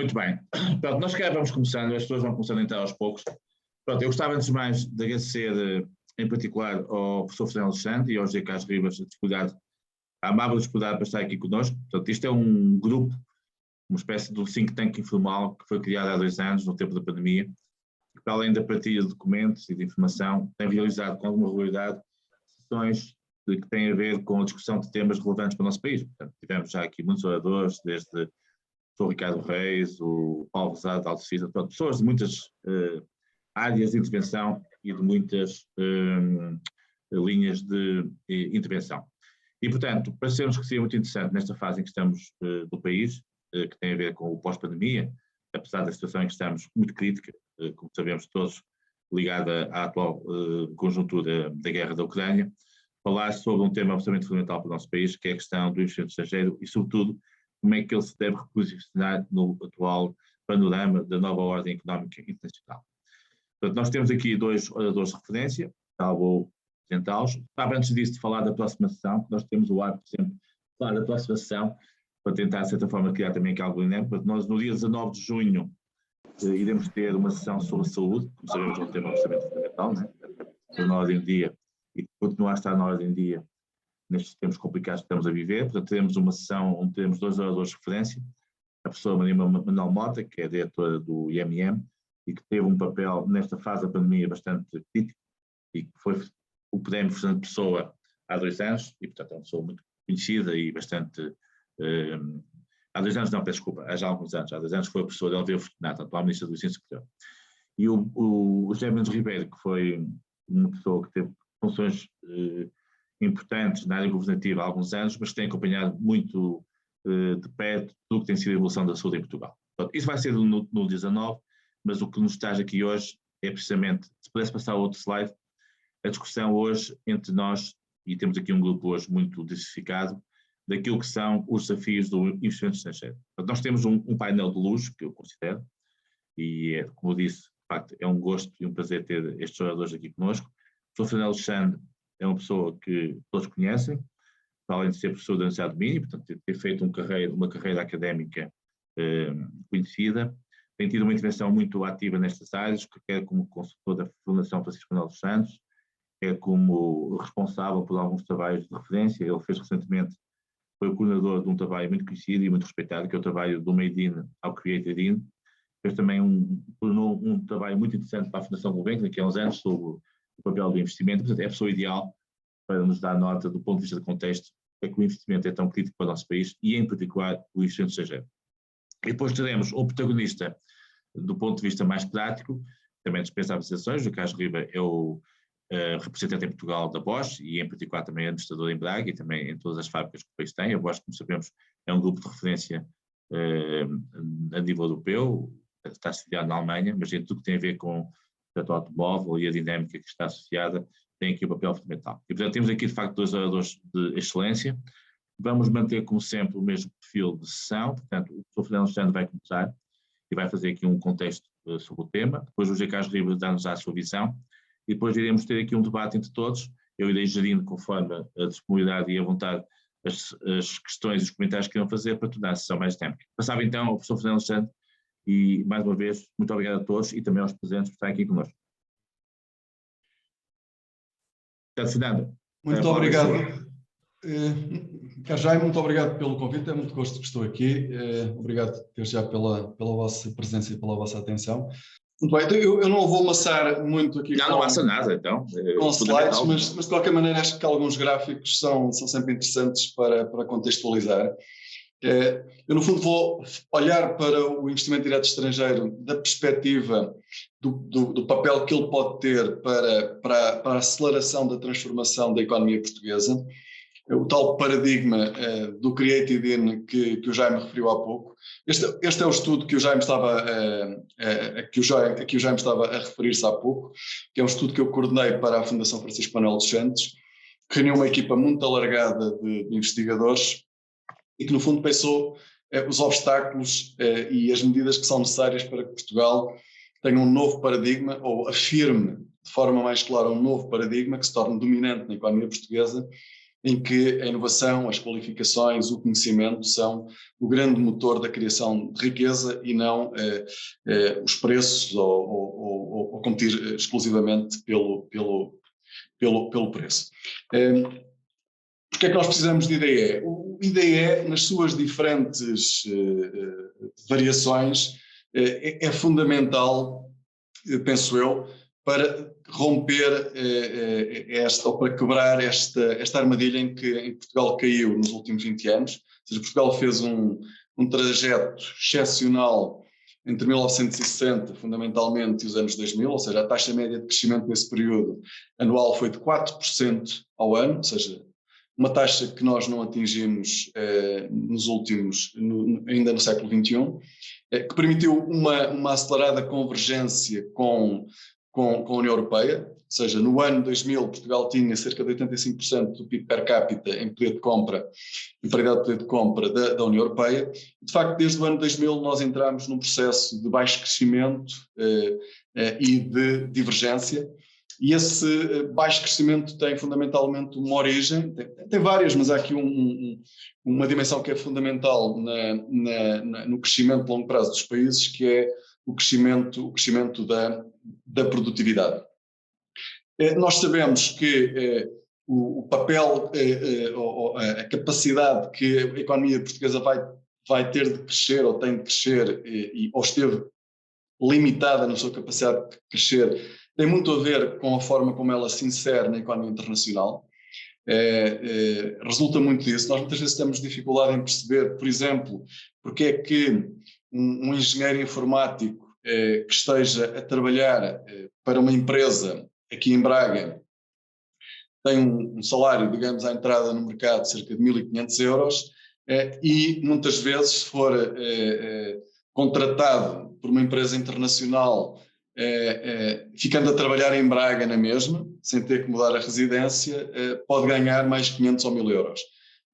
Muito bem. Pronto, nós cá vamos começando, as pessoas vão começando a entrar aos poucos. Pronto, eu gostava antes de mais de agradecer em particular ao professor Fernando Alexandre e ao José Carlos Ribas a amável disponibilidade para estar aqui connosco. Portanto, isto é um grupo, uma espécie de think tank informal que foi criado há 2 anos, no tempo da pandemia, que, para além da partilha de documentos e de informação, tem realizado com alguma regularidade sessões que têm a ver com a discussão de temas relevantes para o nosso país. Portanto, tivemos já aqui muitos oradores, desde o Sr. Ricardo Reis, o Paulo Rosado, da Alcisa, pessoas de muitas áreas de intervenção e de muitas linhas de intervenção. E, portanto, pareceu-nos que seria muito interessante nesta fase em que estamos do país, que tem a ver com o pós-pandemia, apesar da situação em que estamos muito crítica, como sabemos todos, ligada à atual conjuntura da guerra da Ucrânia, falar sobre um tema absolutamente fundamental para o nosso país, que é a questão do investimento estrangeiro e, sobretudo, como é que ele se deve reposicionar no atual panorama da nova ordem económica internacional. Portanto, nós temos aqui 2 oradores de referência, já vou apresentá-los. Antes disso, de falar da próxima sessão, que nós temos o hábito sempre de falar da próxima sessão, para tentar, de certa forma, criar também aqui algo dinâmico. Nós, no dia 19 de junho, iremos ter uma sessão sobre saúde, como sabemos, é um tema absolutamente fundamental, né? Está na ordem do dia e continuar a estar na ordem do dia nestes tempos complicados que estamos a viver. Portanto, teremos uma sessão onde teremos 2 oradores de referência, a professora Maria Manuel Mota, que é a diretora do IMM, e que teve um papel nesta fase da pandemia bastante crítico, e que foi o prémio Fernando Pessoa há 2 anos, e portanto é uma pessoa muito conhecida e bastante... há 2 anos, não, peço desculpa, há já alguns anos, há 2 anos foi a professora Elvira Fortunato, atual ministra do Ensino Superior. E o José Mendes Ribeiro, que foi uma pessoa que teve funções importantes na área governativa há alguns anos, mas que tem acompanhado muito de perto tudo o que tem sido a evolução da saúde em Portugal. Portanto, isso vai ser no 19, mas o que nos traz aqui hoje é precisamente, se pudesse passar outro slide, a discussão hoje entre nós, e temos aqui um grupo hoje muito diversificado, daquilo que são os desafios do investimento estrangeiro. Portanto, nós temos um painel de luxo, que eu considero, e como eu disse, de facto, é um gosto e um prazer ter estes oradores aqui conosco. O Sr. Fernando Alexandre é uma pessoa que todos conhecem, além de ser professor da Universidade do Minho, portanto, ter feito uma carreira académica conhecida, tem tido uma intervenção muito ativa nestas áreas, quer como consultor da Fundação Francisco Manuel dos Santos, quer como responsável por alguns trabalhos de referência. Ele fez recentemente, foi o coordenador de um trabalho muito conhecido e muito respeitado, que é o trabalho do Made in ao Created in. Fez também um trabalho muito interessante para a Fundação Gulbenkian, daqui a uns anos, sobre o papel do investimento. Portanto, é a pessoa ideal para nos dar nota, do ponto de vista do contexto, é que o investimento é tão crítico para o nosso país e, em particular, o investimento estrangeiro. E depois teremos um protagonista do ponto de vista mais prático, também dispensa apresentações. O Carlos Riba é o representante em Portugal da Bosch e, em particular, também administrador em Braga e também em todas as fábricas que o país tem. A Bosch, como sabemos, é um grupo de referência a nível europeu, está sediado na Alemanha, mas em tudo que tem a ver com o setor automóvel e a dinâmica que está associada, tem aqui um papel fundamental. E, portanto, temos aqui, de facto, 2 oradores de excelência. Vamos manter, como sempre, o mesmo perfil de sessão. Portanto, o Sr. Fernando Alexandre vai começar e vai fazer aqui um contexto sobre o tema. Depois o José Carlos Ribas dá-nos a sua visão. E depois iremos ter aqui um debate entre todos. Eu irei gerindo, conforme a disponibilidade e a vontade, as questões e os comentários que irão fazer para tornar a sessão mais dinâmica. Passava então ao professor Fernando Alexandre e, mais uma vez, muito obrigado a todos e também aos presentes por estarem aqui connosco. Fernando. Muito obrigado. Cajai, muito obrigado pelo convite, é muito gosto que estou aqui. Obrigado desde já pela vossa presença e pela vossa atenção. Muito bem, então eu não vou amassar muito aqui não passa nada, então. Com slides, mas de qualquer maneira acho que alguns gráficos são sempre interessantes para contextualizar. Eu, no fundo, vou olhar para o investimento direto estrangeiro da perspectiva do papel que ele pode ter para a aceleração da transformação da economia portuguesa, o tal paradigma do Created in que o Jaime referiu há pouco. Este é o estudo que o Jaime estava a referir-se há pouco, que é um estudo que eu coordenei para a Fundação Francisco Manuel dos Santos, que reuniu uma equipa muito alargada de investigadores e que, no fundo, pensou os obstáculos e as medidas que são necessárias para que Portugal tenha um novo paradigma, ou afirme de forma mais clara um novo paradigma que se torne dominante na economia portuguesa em que a inovação, as qualificações, o conhecimento são o grande motor da criação de riqueza e não os preços ou competir exclusivamente pelo preço. Porque é que nós precisamos de IDE? O IDE, nas suas diferentes variações, é fundamental, penso eu, para romper ou para quebrar esta armadilha em que Portugal caiu nos últimos 20 anos. Ou seja, Portugal fez um trajeto excepcional entre 1960, fundamentalmente, e os anos 2000, ou seja, a taxa média de crescimento nesse período anual foi de 4% ao ano, ou seja, uma taxa que nós não atingimos ainda no século XXI, que permitiu uma acelerada convergência com a União Europeia, ou seja, no ano 2000 Portugal tinha cerca de 85% do PIB per capita em poder de compra, em paridade de poder de compra da União Europeia. De facto, desde o ano 2000 nós entramos num processo de baixo crescimento e de divergência, e esse baixo crescimento tem fundamentalmente uma origem, tem várias, mas há aqui uma dimensão que é fundamental no crescimento de longo prazo dos países, que é o crescimento da produtividade. Nós sabemos que o papel, a capacidade que a economia portuguesa vai ter de crescer ou tem de crescer ou esteve limitada na sua capacidade de crescer, tem muito a ver com a forma como ela se insere na economia internacional. Resulta muito disso. Nós muitas vezes temos dificuldade em perceber, por exemplo, porque é que um engenheiro informático que esteja a trabalhar para uma empresa aqui em Braga tem um salário, digamos, à entrada no mercado de cerca de 1.500 euros e muitas vezes se for contratado por uma empresa internacional ficando a trabalhar em Braga na mesma, sem ter que mudar a residência, pode ganhar mais 500 ou 1.000 euros.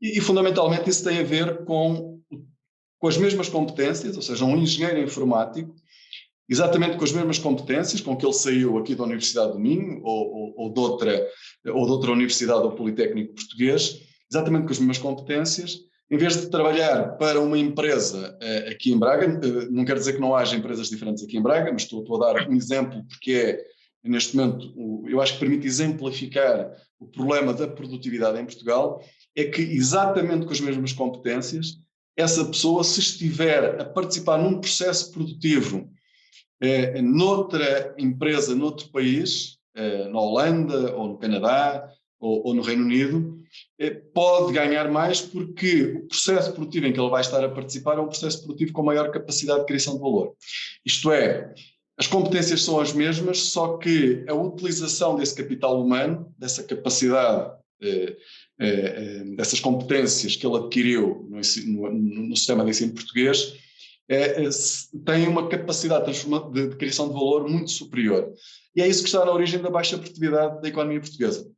E fundamentalmente isso tem a ver com as mesmas competências, ou seja, um engenheiro informático, exatamente com as mesmas competências com que ele saiu aqui da Universidade do Minho ou de outra universidade ou Politécnico Português, exatamente com as mesmas competências, em vez de trabalhar para uma empresa aqui em Braga, não quero dizer que não haja empresas diferentes aqui em Braga, mas estou a dar um exemplo porque neste momento, eu acho que permite exemplificar o problema da produtividade em Portugal, é que exatamente com as mesmas competências, essa pessoa, se estiver a participar num processo produtivo noutra empresa, noutro país, na Holanda ou no Canadá ou no Reino Unido, pode ganhar mais porque o processo produtivo em que ele vai estar a participar é um processo produtivo com maior capacidade de criação de valor. Isto é, as competências são as mesmas, só que a utilização desse capital humano, dessa capacidade, dessas competências que ele adquiriu no sistema de ensino português, tem uma capacidade de criação de valor muito superior. E é isso que está na origem da baixa produtividade da economia portuguesa.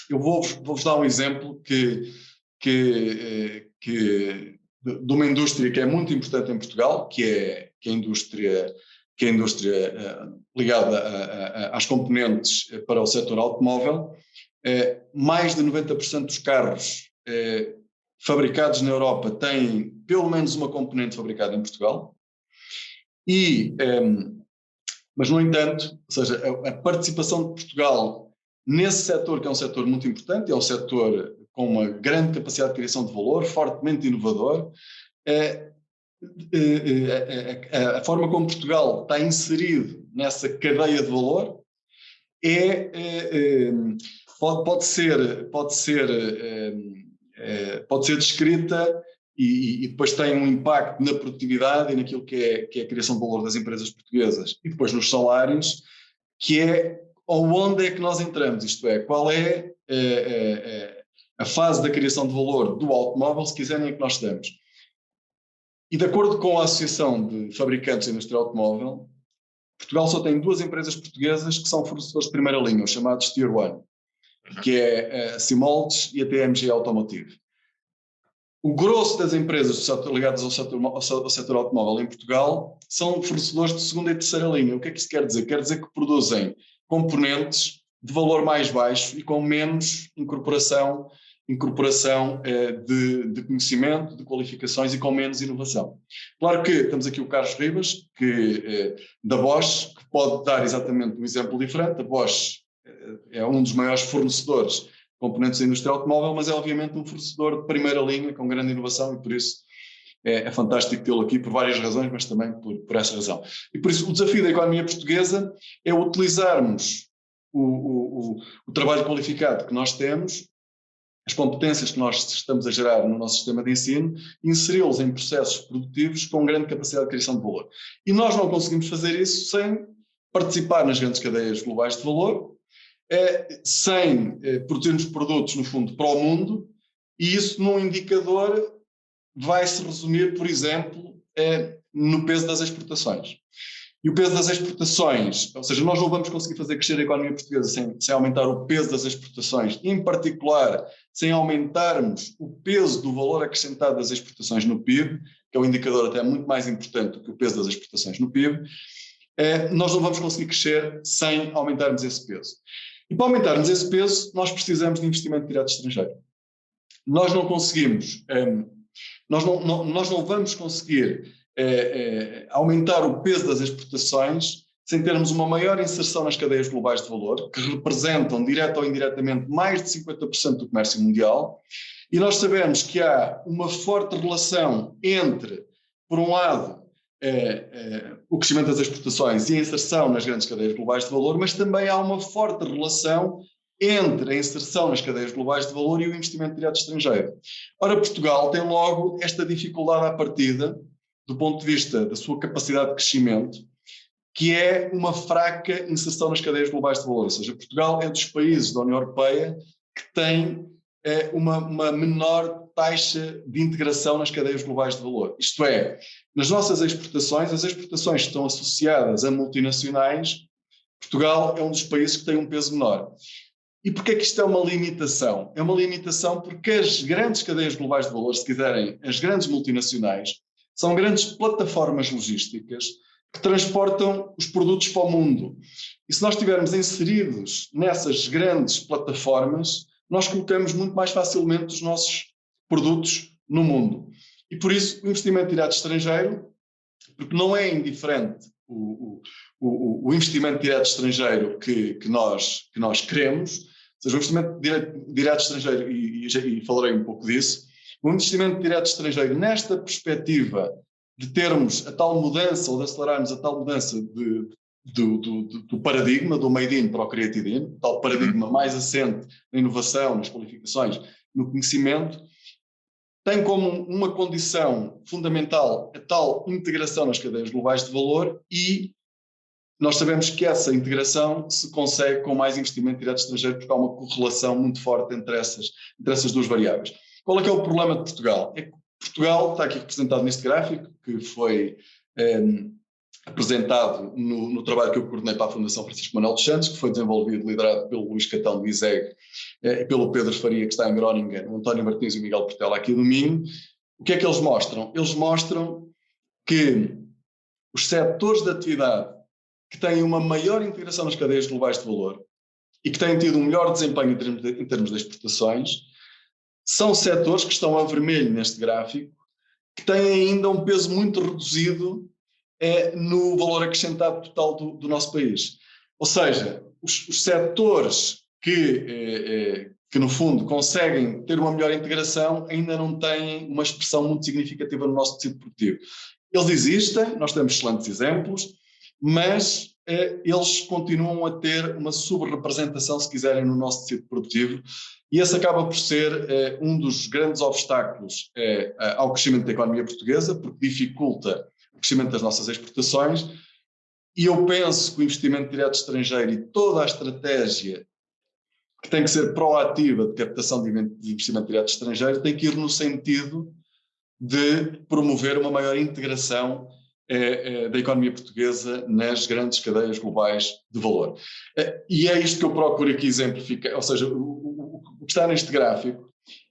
Eu vou-vos dar um exemplo de uma indústria que é muito importante em Portugal, que é a indústria ligada às componentes para o setor automóvel. Mais de 90% dos carros fabricados na Europa têm pelo menos uma componente fabricada em Portugal. Mas, no entanto, ou seja, a participação de Portugal nesse setor, que é um setor muito importante, é um setor com uma grande capacidade de criação de valor, fortemente inovador, a forma como Portugal está inserido nessa cadeia de valor pode ser descrita e depois tem um impacto na produtividade e naquilo que é a criação de valor das empresas portuguesas e depois nos salários, que é onde é que nós entramos, isto é, qual é a fase da criação de valor do automóvel, se quiserem, é que nós estamos. E de acordo com a Associação de Fabricantes da Indústria Automóvel, Portugal só tem 2 empresas portuguesas que são fornecedores de primeira linha, os chamados Tier 1, que é a Simoldes e a TMG Automotive. O grosso das empresas ligadas ao setor automóvel em Portugal são fornecedores de segunda e terceira linha. O que é que isso quer dizer? Quer dizer que produzem componentes de valor mais baixo e com menos incorporação incorporação de conhecimento, de qualificações e com menos inovação. Claro que temos aqui o Carlos Ribas, da Bosch, que pode dar exatamente um exemplo diferente. A Bosch é um dos maiores fornecedores de componentes da indústria automóvel, mas é obviamente um fornecedor de primeira linha, com grande inovação, e por isso é fantástico tê-lo aqui por várias razões, mas também por essa razão. E por isso o desafio da economia portuguesa é utilizarmos o trabalho qualificado que nós temos, as competências que nós estamos a gerar no nosso sistema de ensino, inseri-los em processos produtivos com grande capacidade de criação de valor. E nós não conseguimos fazer isso sem participar nas grandes cadeias globais de valor, sem produzirmos produtos, no fundo, para o mundo, e isso num indicador vai se resumir, por exemplo, no peso das exportações. E o peso das exportações, ou seja, nós não vamos conseguir fazer crescer a economia portuguesa sem aumentar o peso das exportações, em particular, sem aumentarmos o peso do valor acrescentado das exportações no PIB, que é um indicador até muito mais importante do que o peso das exportações no PIB, nós não vamos conseguir crescer sem aumentarmos esse peso. E para aumentarmos esse peso, nós precisamos de investimento direto estrangeiro. Nós não conseguimos, nós não vamos conseguir aumentar o peso das exportações sem termos uma maior inserção nas cadeias globais de valor, que representam, direta ou indiretamente, mais de 50% do comércio mundial, e nós sabemos que há uma forte relação entre, por um lado, o crescimento das exportações e a inserção nas grandes cadeias globais de valor, mas também há uma forte relação entre a inserção nas cadeias globais de valor e o investimento direto estrangeiro. Ora, Portugal tem logo esta dificuldade à partida, do ponto de vista da sua capacidade de crescimento, que é uma fraca inserção nas cadeias globais de valor. Ou seja, Portugal é dos países da União Europeia que tem uma menor taxa de integração nas cadeias globais de valor. Isto é, nas nossas exportações, as exportações que estão associadas a multinacionais, Portugal é um dos países que tem um peso menor. E porquê é que isto é uma limitação? É uma limitação porque as grandes cadeias globais de valor, se quiserem, as grandes multinacionais, são grandes plataformas logísticas que transportam os produtos para o mundo. E se nós estivermos inseridos nessas grandes plataformas, nós colocamos muito mais facilmente os nossos produtos no mundo. E por isso o investimento direto estrangeiro, porque não é indiferente o investimento direto estrangeiro que nós queremos, ou seja, o investimento direto estrangeiro, e falarei um pouco disso, o investimento direto estrangeiro nesta perspectiva de termos a tal mudança, ou de acelerarmos a tal mudança do paradigma, do made in para o created in, tal paradigma mais assente na inovação, nas qualificações, no conhecimento, tem como uma condição fundamental a tal integração nas cadeias globais de valor, e nós sabemos que essa integração se consegue com mais investimento direto estrangeiro, porque há uma correlação muito forte entre essas duas variáveis. Qual é que é o problema de Portugal? É que Portugal está aqui representado neste gráfico, que foi apresentado no trabalho que eu coordenei para a Fundação Francisco Manuel dos Santos, que foi desenvolvido, liderado pelo Luís Catão do ISEG e pelo Pedro Faria, que está em Groningen, o António Martins e o Miguel Portela aqui do Minho. O que é que eles mostram? Eles mostram que os setores de atividade que têm uma maior integração nas cadeias globais de valor e que têm tido um melhor desempenho em termos de exportações, são setores que estão a vermelho neste gráfico, que têm ainda um peso muito reduzido no valor acrescentado total do nosso país. Ou seja, os setores que no fundo conseguem ter uma melhor integração ainda não têm uma expressão muito significativa no nosso tecido produtivo. Eles existem, nós temos excelentes exemplos, mas eles continuam a ter uma subrepresentação, se quiserem, no nosso tecido produtivo, e esse acaba por ser um dos grandes obstáculos ao crescimento da economia portuguesa, porque dificulta o crescimento das nossas exportações, e eu penso que o investimento direto estrangeiro e toda a estratégia que tem que ser proativa de captação de investimento direto estrangeiro tem que ir no sentido de promover uma maior integração da economia portuguesa nas grandes cadeias globais de valor. E é isto que eu procuro aqui exemplificar, ou seja, o que está neste gráfico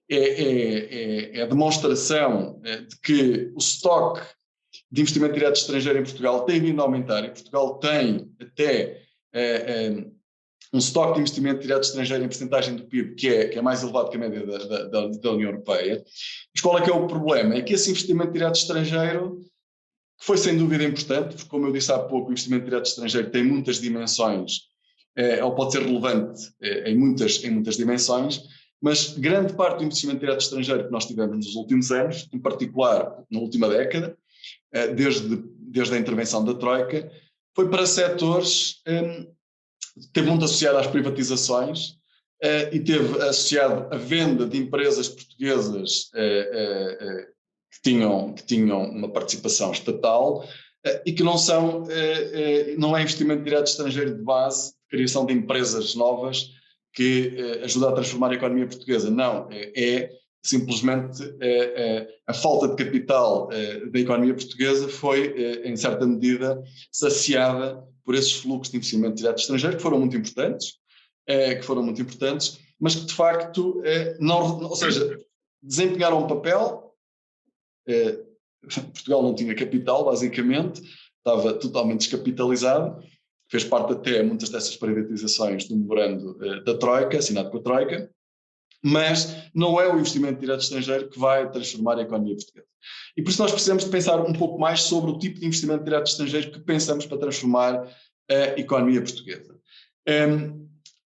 é a demonstração de que o estoque de investimento direto estrangeiro em Portugal tem vindo a aumentar, e Portugal tem até um estoque de investimento direto estrangeiro em percentagem do PIB que é mais elevado que a média da União Europeia. Mas qual é que é o problema? É que esse investimento direto estrangeiro, que foi sem dúvida importante, porque como eu disse há pouco, o investimento direto estrangeiro tem muitas dimensões, ou pode ser relevante em muitas dimensões, mas grande parte do investimento direto estrangeiro que nós tivemos nos últimos anos, em particular na última década, desde a intervenção da Troika, foi para setores, teve muito associado às privatizações e teve associado a venda de empresas portuguesas que tinham uma participação estatal e que não é investimento direto estrangeiro de base, de criação de empresas novas que ajuda a transformar a economia portuguesa. Não, é simplesmente a falta de capital da economia portuguesa foi, em certa medida, saciada por esses fluxos de investimento direto estrangeiro que foram muito importantes, mas que de facto ou seja, desempenharam um papel. Portugal não tinha capital, basicamente, estava totalmente descapitalizado, fez parte até muitas dessas privatizações do memorando da Troika, assinado com a Troika, mas não é o investimento direto estrangeiro que vai transformar a economia portuguesa. E por isso nós precisamos de pensar um pouco mais sobre o tipo de investimento direto estrangeiro que pensamos para transformar a economia portuguesa.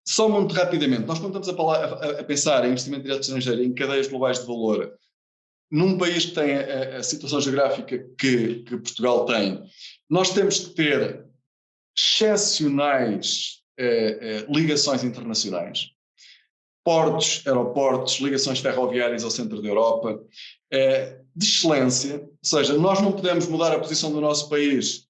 Só muito rapidamente, nós quando estamos a pensar em investimento direto estrangeiro em cadeias globais de valor, num país que tem a situação geográfica que Portugal tem, nós temos que ter excepcionais ligações internacionais, portos, aeroportos, ligações ferroviárias ao centro da Europa, de excelência, ou seja, nós não podemos mudar a posição do nosso país,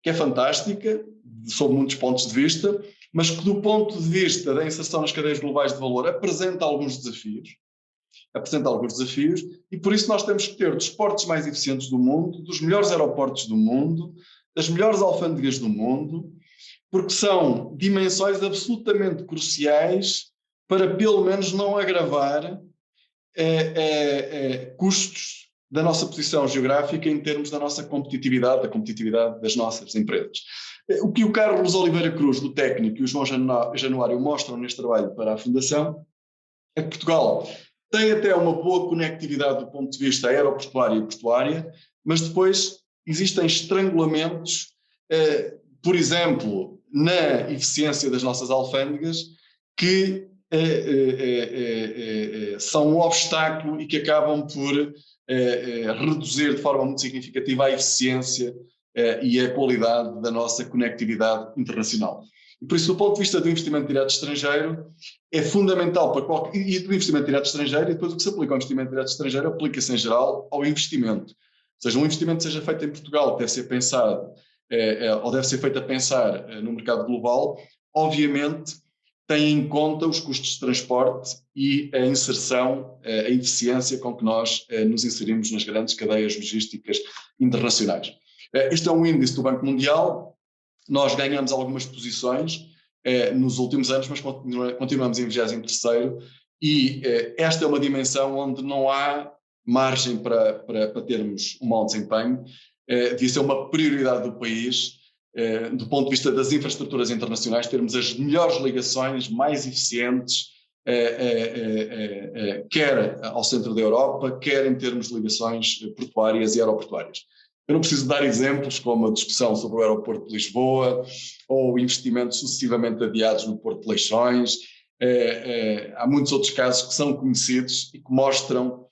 que é fantástica, sob muitos pontos de vista, mas que do ponto de vista da inserção nas cadeias globais de valor apresenta alguns desafios, e por isso nós temos que ter dos portos mais eficientes do mundo, dos melhores aeroportos do mundo, das melhores alfândegas do mundo, porque são dimensões absolutamente cruciais para pelo menos não agravar custos da nossa posição geográfica em termos da nossa competitividade, da competitividade das nossas empresas. O que o Carlos Oliveira Cruz, do Técnico, e o João Januário mostram neste trabalho para a Fundação é que Portugal tem até uma boa conectividade do ponto de vista aeroportuária e portuária, mas depois existem estrangulamentos, por exemplo, na eficiência das nossas alfândegas, que são um obstáculo e que acabam por reduzir de forma muito significativa a eficiência e a qualidade da nossa conectividade internacional. E por isso, do ponto de vista do investimento direto estrangeiro, é fundamental para qualquer... E do investimento direto estrangeiro, e depois o que se aplica ao investimento direto estrangeiro aplica-se em geral ao investimento. Ou seja, um investimento que seja feito em Portugal deve ser pensado, ou deve ser feito a pensar no mercado global, obviamente tem em conta os custos de transporte e a inserção, a eficiência com que nós nos inserimos nas grandes cadeias logísticas internacionais. Este é um índice do Banco Mundial. Nós ganhamos algumas posições nos últimos anos, mas continuamos em 23º, e esta é uma dimensão onde não há margem para termos um mau desempenho. Devia ser uma prioridade do país, do ponto de vista das infraestruturas internacionais, termos as melhores ligações, mais eficientes, quer ao centro da Europa, quer em termos de ligações portuárias e aeroportuárias. Eu não preciso dar exemplos como a discussão sobre o aeroporto de Lisboa ou investimentos sucessivamente adiados no Porto de Leixões. Há muitos outros casos que são conhecidos e que mostram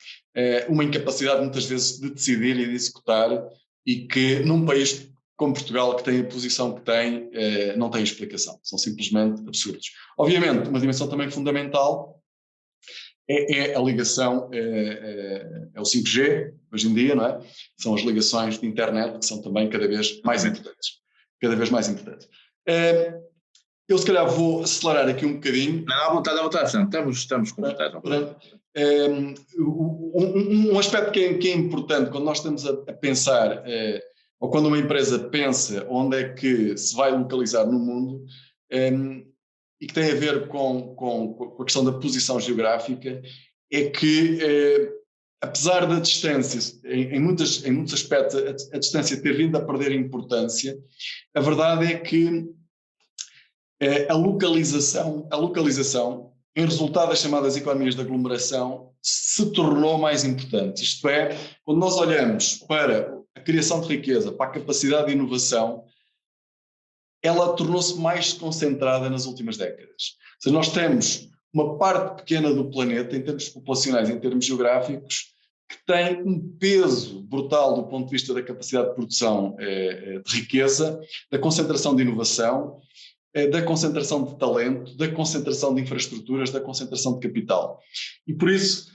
uma incapacidade muitas vezes de decidir e de executar, e que num país como Portugal, que tem a posição que tem, não tem explicação. São simplesmente absurdos. Obviamente, uma dimensão também fundamental é a ligação, é o 5G, hoje em dia, não é? São as ligações de internet que são também cada vez mais importantes. Eu se calhar vou acelerar aqui um bocadinho. Não, à vontade, estamos com vontade. Um aspecto que é importante quando nós estamos a pensar, ou quando uma empresa pensa onde é que se vai localizar no mundo, e que tem a ver com a questão da posição geográfica, é que, apesar da distância, em muitos aspectos, a distância ter vindo a perder importância, a verdade é que a localização, em resultado das chamadas economias de aglomeração, se tornou mais importante. Isto é, quando nós olhamos para a criação de riqueza, para a capacidade de inovação, ela tornou-se mais concentrada nas últimas décadas. Ou seja, nós temos uma parte pequena do planeta, em termos populacionais, em termos geográficos, que tem um peso brutal do ponto de vista da capacidade de produção de riqueza, da concentração de inovação, da concentração de talento, da concentração de infraestruturas, da concentração de capital. E por isso,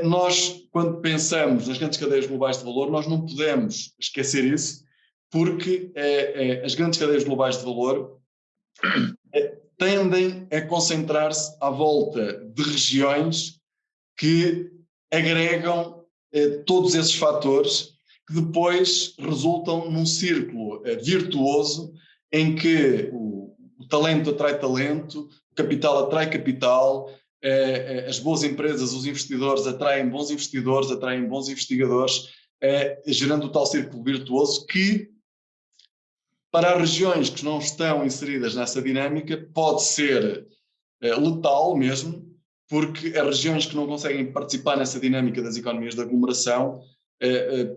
nós, quando pensamos nas grandes cadeias globais de valor, nós não podemos esquecer isso, porque as grandes cadeias globais de valor tendem a concentrar-se à volta de regiões que agregam todos esses fatores que depois resultam num círculo virtuoso em que o talento atrai talento, o capital atrai capital, as boas empresas, os investidores atraem bons investidores, atraem bons investigadores, gerando o tal círculo virtuoso que, para as regiões que não estão inseridas nessa dinâmica, pode ser letal mesmo, porque as regiões que não conseguem participar nessa dinâmica das economias de aglomeração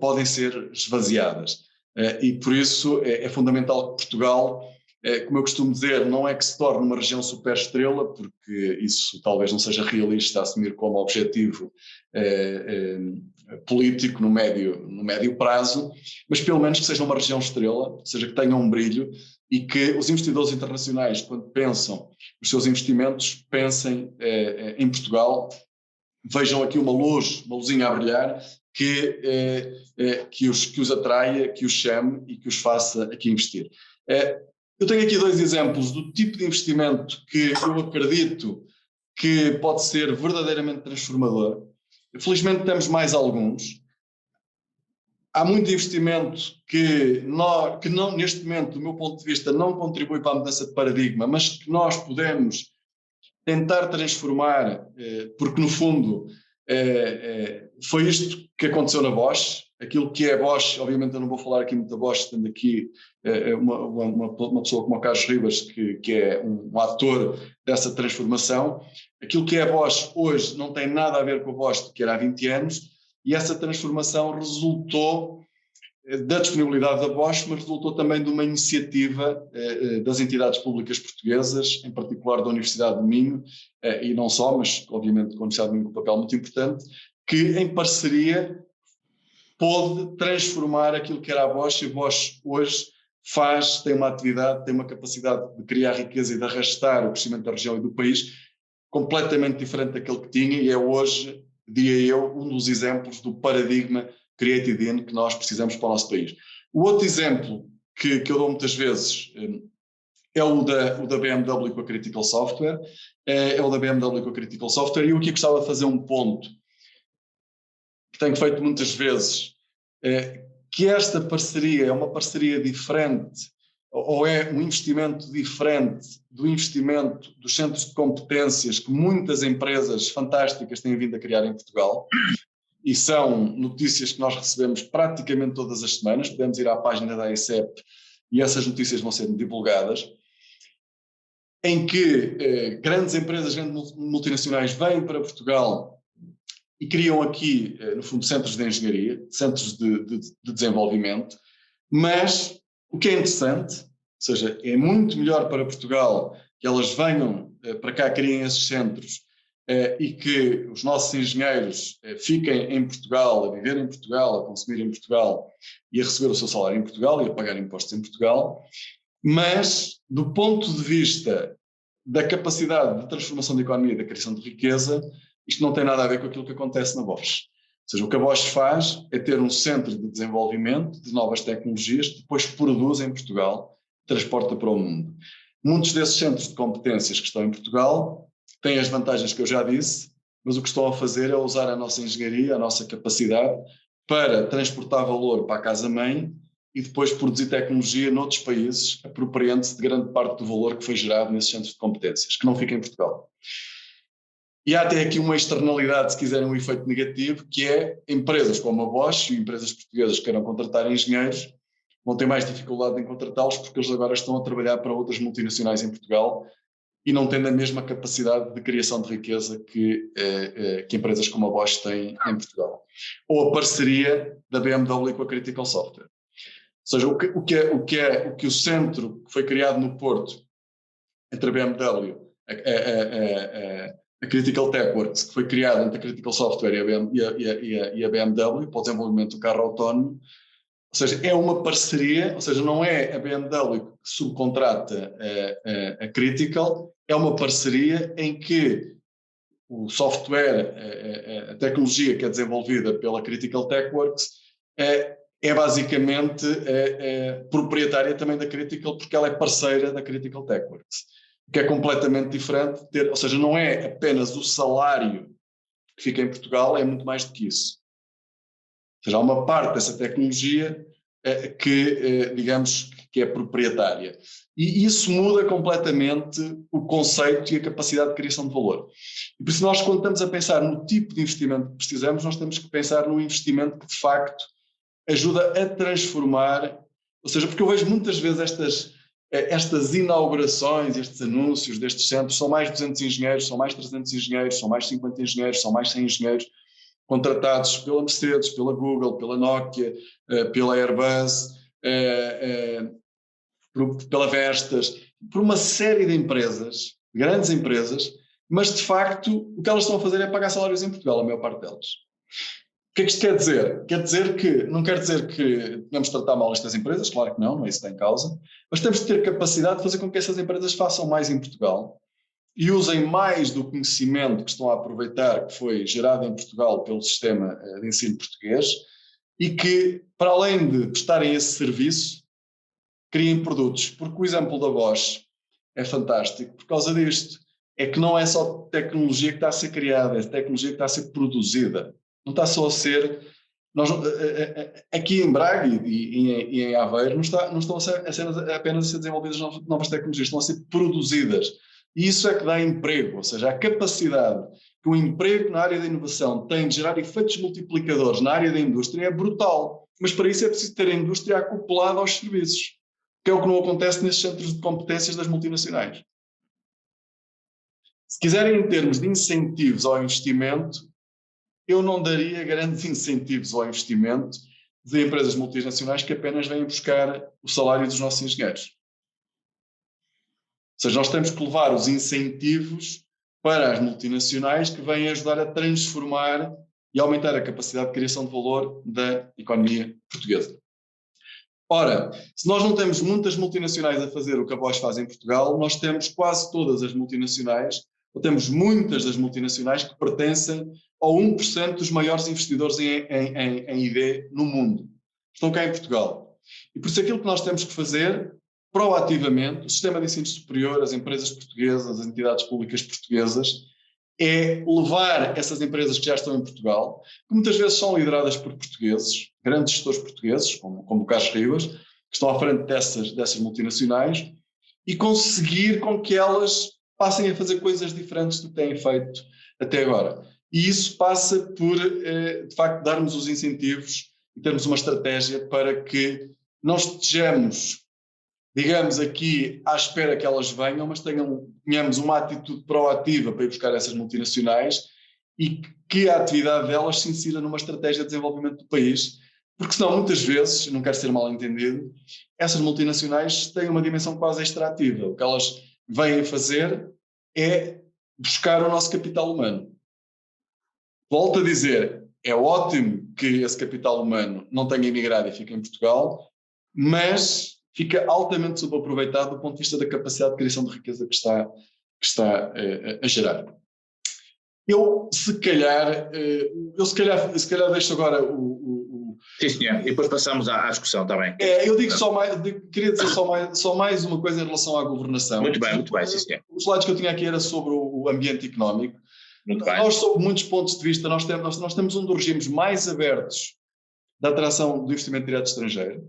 podem ser esvaziadas. E por isso é fundamental que Portugal, como eu costumo dizer, não é que se torne uma região superestrela, porque isso talvez não seja realista assumir como objetivo político no médio prazo, mas pelo menos que seja uma região estrela, ou seja, que tenha um brilho e que os investidores internacionais, quando pensam os seus investimentos, pensem em Portugal, vejam aqui uma luzinha a brilhar, que os atraia, que os chame e que os faça aqui investir. Eu tenho aqui 2 exemplos do tipo de investimento que eu acredito que pode ser verdadeiramente transformador. Felizmente temos mais alguns. Há muito investimento que não, neste momento, do meu ponto de vista, não contribui para a mudança de paradigma, mas que nós podemos tentar transformar, porque no fundo foi isto que aconteceu na Bosch. Aquilo que é Bosch, obviamente eu não vou falar aqui muito da Bosch, tendo aqui uma pessoa como o Carlos Ribas, que é um ator dessa transformação. Aquilo que é Bosch hoje não tem nada a ver com a Bosch que era há 20 anos, e essa transformação resultou da disponibilidade da Bosch, mas resultou também de uma iniciativa das entidades públicas portuguesas, em particular da Universidade do Minho, e não só, mas obviamente com a Universidade do Minho com um papel muito importante, que em parceria pôde transformar aquilo que era a Bosch, e a Bosch hoje tem uma atividade, tem uma capacidade de criar riqueza e de arrastar o crescimento da região e do país completamente diferente daquele que tinha, e é hoje, diria eu, um dos exemplos do paradigma Creative In que nós precisamos para o nosso país. O outro exemplo que eu dou muitas vezes é o da BMW com a Critical Software, e eu aqui gostava de fazer um ponto que tenho feito muitas vezes, que esta parceria é uma parceria diferente, ou é um investimento diferente do investimento dos centros de competências que muitas empresas fantásticas têm vindo a criar em Portugal, e são notícias que nós recebemos praticamente todas as semanas. Podemos ir à página da AICEP e essas notícias vão ser divulgadas, em que grandes empresas, grandes multinacionais vêm para Portugal e criam aqui, no fundo, centros de engenharia, centros de desenvolvimento, mas o que é interessante, ou seja, é muito melhor para Portugal que elas venham para cá, criem esses centros, e que os nossos engenheiros fiquem em Portugal, a viver em Portugal, a consumir em Portugal e a receber o seu salário em Portugal e a pagar impostos em Portugal, mas do ponto de vista da capacidade de transformação da economia e da criação de riqueza, isto não tem nada a ver com aquilo que acontece na Bosch. Ou seja, o que a Bosch faz é ter um centro de desenvolvimento de novas tecnologias que depois produz em Portugal, transporta para o mundo. Muitos desses centros de competências que estão em Portugal têm as vantagens que eu já disse, mas o que estão a fazer é usar a nossa engenharia, a nossa capacidade para transportar valor para a casa-mãe e depois produzir tecnologia noutros países, apropriando-se de grande parte do valor que foi gerado nesses centros de competências, que não fica em Portugal. E há até aqui uma externalidade, se quiserem, um efeito negativo, que é empresas como a Bosch e empresas portuguesas que queiram contratar engenheiros, vão ter mais dificuldade em contratá-los porque eles agora estão a trabalhar para outras multinacionais em Portugal e não têm a mesma capacidade de criação de riqueza que empresas como a Bosch têm em Portugal. Ou a parceria da BMW com a Critical Software. Ou seja, o que o centro que foi criado no Porto entre a BMW, a Critical TechWorks, que foi criada entre a Critical Software e a BMW para o desenvolvimento do carro autónomo, ou seja, é uma parceria, ou seja, não é a BMW que subcontrata a Critical, é uma parceria em que o software, a tecnologia que é desenvolvida pela Critical TechWorks é basicamente proprietária também da Critical, porque ela é parceira da Critical TechWorks, que é completamente diferente, ou seja, não é apenas o salário que fica em Portugal, é muito mais do que isso. Ou seja, há uma parte dessa tecnologia que, digamos, que é proprietária. E isso muda completamente o conceito e a capacidade de criação de valor. E por isso nós, quando estamos a pensar no tipo de investimento que precisamos, nós temos que pensar num investimento que, de facto, ajuda a transformar, ou seja, porque eu vejo muitas vezes estas inaugurações, estes anúncios destes centros, são mais 200 engenheiros, são mais 300 engenheiros, são mais 50 engenheiros, são mais 100 engenheiros, contratados pela Mercedes, pela Google, pela Nokia, pela Airbus, pela Vestas, por uma série de empresas, grandes empresas, mas de facto o que elas estão a fazer é pagar salários em Portugal, a maior parte delas. O que é que isto quer dizer? Quer dizer que, não quer dizer que tenhamos de tratar mal estas empresas, claro que não é isso que está em causa, mas temos de ter capacidade de fazer com que essas empresas façam mais em Portugal e usem mais do conhecimento que estão a aproveitar, que foi gerado em Portugal pelo sistema de ensino português, e que, para além de prestarem esse serviço, criem produtos. Porque o exemplo da Bosch é fantástico por causa disto. É que não é só tecnologia que está a ser criada, é tecnologia que está a ser produzida. Não está só a ser... aqui em Braga e em Aveiro não estão apenas a ser desenvolvidas novas tecnologias, estão a ser produzidas. E isso é que dá emprego, ou seja, a capacidade que o emprego na área da inovação tem de gerar efeitos multiplicadores na área da indústria é brutal. Mas para isso é preciso ter a indústria acoplada aos serviços, que é o que não acontece nesses centros de competências das multinacionais. Se quiserem em termos de incentivos ao investimento, eu não daria grandes incentivos ao investimento de empresas multinacionais que apenas vêm buscar o salário dos nossos engenheiros. Ou seja, nós temos que levar os incentivos para as multinacionais que vêm ajudar a transformar e aumentar a capacidade de criação de valor da economia portuguesa. Ora, se nós não temos muitas multinacionais a fazer o que a Bosch faz em Portugal, nós temos quase todas as multinacionais, ou temos muitas das multinacionais que pertencem ao 1% dos maiores investidores em ID no mundo. Estão cá em Portugal. E por isso aquilo que nós temos que fazer proativamente, o sistema de ensino superior, as empresas portuguesas, as entidades públicas portuguesas, é levar essas empresas que já estão em Portugal, que muitas vezes são lideradas por portugueses, grandes gestores portugueses, como o Carlos Ribas, que estão à frente dessas multinacionais, e conseguir com que elas passem a fazer coisas diferentes do que têm feito até agora. E isso passa por, de facto, darmos os incentivos e termos uma estratégia para que não estejamos, digamos, aqui à espera que elas venham, mas tenhamos uma atitude proativa para ir buscar essas multinacionais e que a atividade delas se insira numa estratégia de desenvolvimento do país, porque senão muitas vezes, não quero ser mal entendido, essas multinacionais têm uma dimensão quase extrativa. O que elas vêm fazer é buscar o nosso capital humano. Volto a dizer, é ótimo que esse capital humano não tenha emigrado e fique em Portugal, mas fica altamente subaproveitado do ponto de vista da capacidade de criação de riqueza que está a gerar. Eu se calhar deixo agora o... Sim, senhor. E depois passamos à discussão, está bem? Eu digo queria dizer só mais uma coisa em relação à governação. Muito bem, sim, senhor. Os slides que eu tinha aqui era sobre o ambiente económico. Muito bem. Nós, sob muitos pontos de vista, nós temos um dos regimes mais abertos da atração do investimento direto estrangeiro.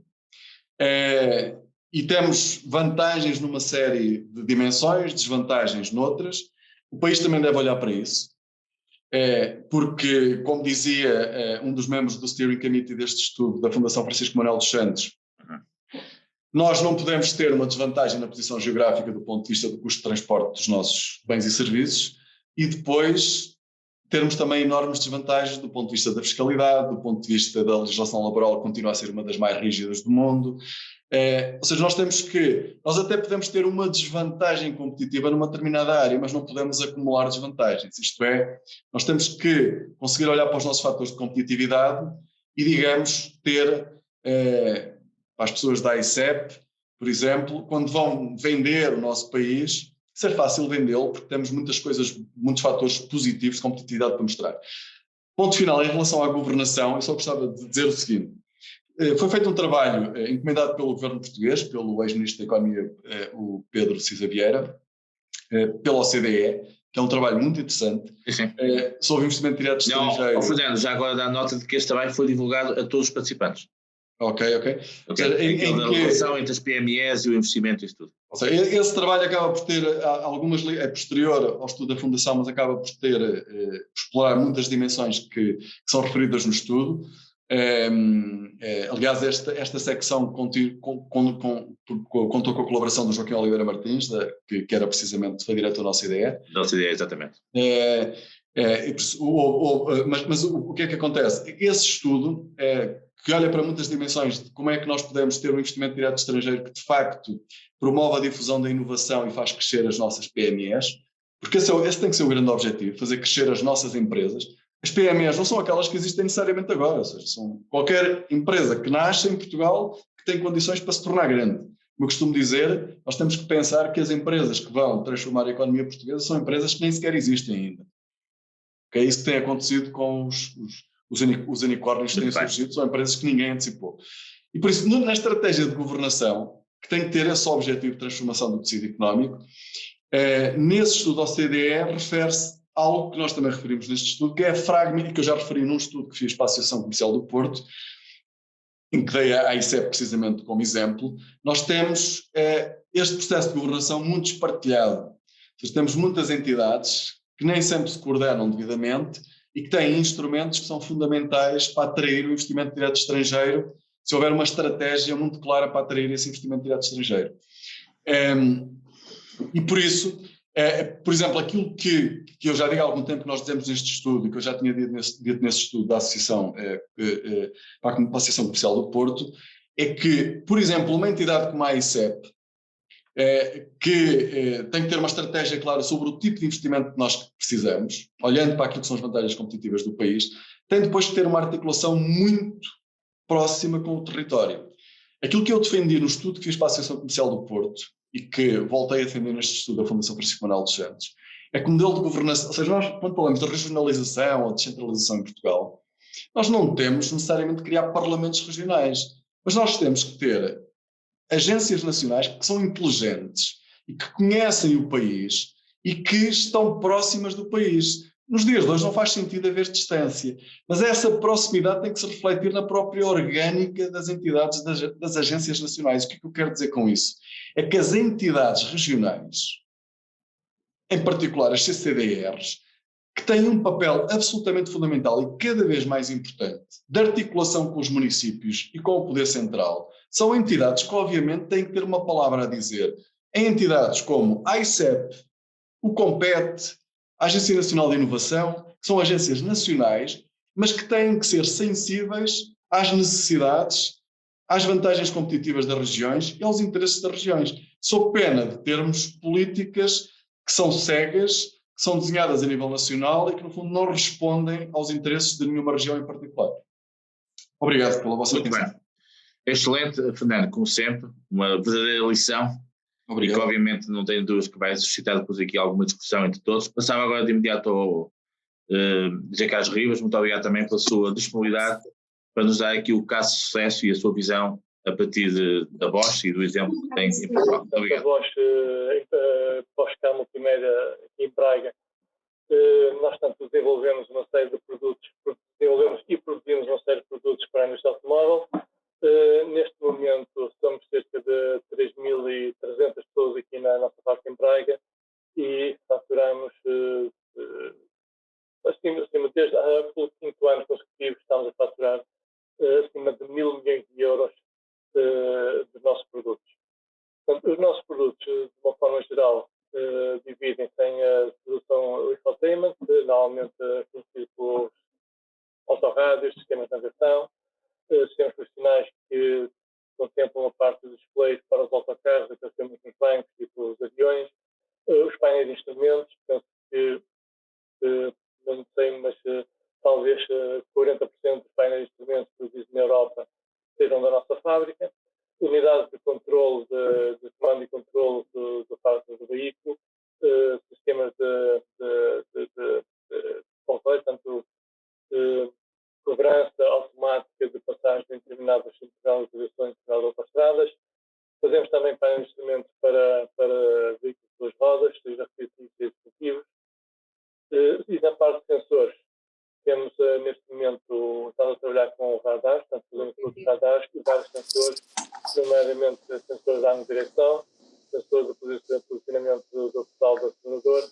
E temos vantagens numa série de dimensões, desvantagens noutras. O país também deve olhar para isso, porque, como dizia um dos membros do Steering Committee deste estudo da Fundação Francisco Manuel dos Santos, Nós não podemos ter uma desvantagem na posição geográfica do ponto de vista do custo de transporte dos nossos bens e serviços e depois termos também enormes desvantagens do ponto de vista da fiscalidade, do ponto de vista da legislação laboral, que continua a ser uma das mais rígidas do mundo. Ou seja, nós até podemos ter uma desvantagem competitiva numa determinada área, mas não podemos acumular desvantagens. Isto é, nós temos que conseguir olhar para os nossos fatores de competitividade e, digamos, ter, para as pessoas da ICEP, por exemplo, quando vão vender o nosso país, ser fácil vendê-lo, porque temos muitos fatores positivos de competitividade para mostrar. Ponto final, em relação à governação, eu só gostava de dizer o seguinte. Foi feito um trabalho encomendado pelo governo português, pelo ex-ministro da Economia, o Pedro Cisa Vieira, pela OCDE, que é um trabalho muito interessante, sobre investimento direto estrangeiro. Fernando, já agora dá nota de que este trabalho foi divulgado a todos os participantes. Ok. Em relação entre as PMEs e o investimento e isso tudo. Ou seja, esse trabalho acaba por ter é posterior ao estudo da Fundação, mas acaba por explorar muitas dimensões que são referidas no estudo. Aliás, esta secção contou com a colaboração do Joaquim Oliveira Martins, que era precisamente foi diretor da nossa ideia. Da nossa ideia, exatamente. Mas o que é que acontece? Esse estudo que olha para muitas dimensões de como é que nós podemos ter um investimento direto estrangeiro que de facto promove a difusão da inovação e faz crescer as nossas PMEs, porque esse tem que ser o grande objetivo, fazer crescer as nossas empresas. As PMEs não são aquelas que existem necessariamente agora, ou seja, são qualquer empresa que nasce em Portugal que tem condições para se tornar grande. Como eu costumo dizer, nós temos que pensar que as empresas que vão transformar a economia portuguesa são empresas que nem sequer existem ainda. Que é isso que tem acontecido com os unicórnios que têm surgido, são empresas que ninguém antecipou. E por isso, na estratégia de governação, que tem que ter esse objetivo de transformação do tecido económico, nesse estudo da OCDE refere-se a algo que nós também referimos neste estudo, que é a fragmentação, que eu já referi num estudo que fiz para a Associação Comercial do Porto, em que dei a ICEP precisamente como exemplo. Nós temos este processo de governação muito espartilhado. Ou seja, temos muitas entidades que nem sempre se coordenam devidamente e que têm instrumentos que são fundamentais para atrair o investimento direto estrangeiro, se houver uma estratégia muito clara para atrair esse investimento direto estrangeiro. E por isso, por exemplo, aquilo que eu já digo há algum tempo que nós dizemos neste estudo, e que eu já tinha dito nesse estudo da Associação, para a Associação Comercial do Porto, é que, por exemplo, uma entidade como a ICEP, que tem que ter uma estratégia clara sobre o tipo de investimento que nós precisamos, olhando para aquilo que são as vantagens competitivas do país, tem depois que ter uma articulação muito próxima com o território. Aquilo que eu defendi no estudo que fiz para a Associação Comercial do Porto, e que voltei a defender neste estudo da Fundação Francisco Manuel dos Santos, é que o modelo de governação, ou seja, nós, quando falamos de regionalização ou descentralização em Portugal, nós não temos necessariamente de criar parlamentos regionais, mas nós temos que ter agências nacionais que são inteligentes e que conhecem o país e que estão próximas do país. Nos dias de hoje não faz sentido haver distância, mas essa proximidade tem que se refletir na própria orgânica das entidades das agências nacionais. O que é que eu quero dizer com isso? É que as entidades regionais, em particular as CCDRs, que têm um papel absolutamente fundamental e cada vez mais importante de articulação com os municípios e com o poder central, são entidades que obviamente têm que ter uma palavra a dizer. Em entidades como a ICEP, o COMPET, a Agência Nacional de Inovação, que são agências nacionais, mas que têm que ser sensíveis às necessidades, às vantagens competitivas das regiões e aos interesses das regiões, sob pena de termos políticas que são cegas, que são desenhadas a nível nacional e que, no fundo, não respondem aos interesses de nenhuma região em particular. Obrigado pela vossa atenção. Bem. Excelente, Fernando, como sempre, uma verdadeira lição. Obrigado. E que obviamente não tenho dúvidas que vai suscitar depois aqui alguma discussão entre todos. Passava agora de imediato ao José Carlos Ribas, muito obrigado também pela sua disponibilidade para nos dar aqui o caso de sucesso e a sua visão a partir da Bosch e do exemplo que tem em Portugal. Muito obrigado. A Bosch Camel primeira aqui em Praga, nós tanto desenvolvemos uma série de produtos, desenvolvemos e produzimos uma série de produtos para a indústria automóvel. Neste momento somos cerca de 3.300 pessoas aqui na nossa fábrica em Praga e faturamos desde há 5 anos consecutivos estamos a faturar acima de 1.000 milhões de euros dos nossos produtos. Os nossos produtos, de uma forma geral, dividem-se em a solução infotainment, normalmente conhecido pelos autorrádios, sistemas de navegação, sistemas profissionais que contemplam a parte dos displays para os autocarros, até temos nos bancos e os aviões, os painéis de instrumentos, penso que, não sei, mas talvez 40% dos painéis de instrumentos produzidos na Europa sejam da nossa fábrica, unidades de controle, de comando e controle do parte do veículo, sistemas de controle, tanto cobrança automática de passagem em determinadas localizações de autoestradas. Fazemos também painéis de instrumentos para veículos de duas rodas, seja recreativos e executivos. E na parte de sensores, temos neste momento, estamos a trabalhar com radares, portanto fazemos todos radares e vários sensores, nomeadamente sensores de ângulo de direção, sensores de posicionamento do pedal do acelerador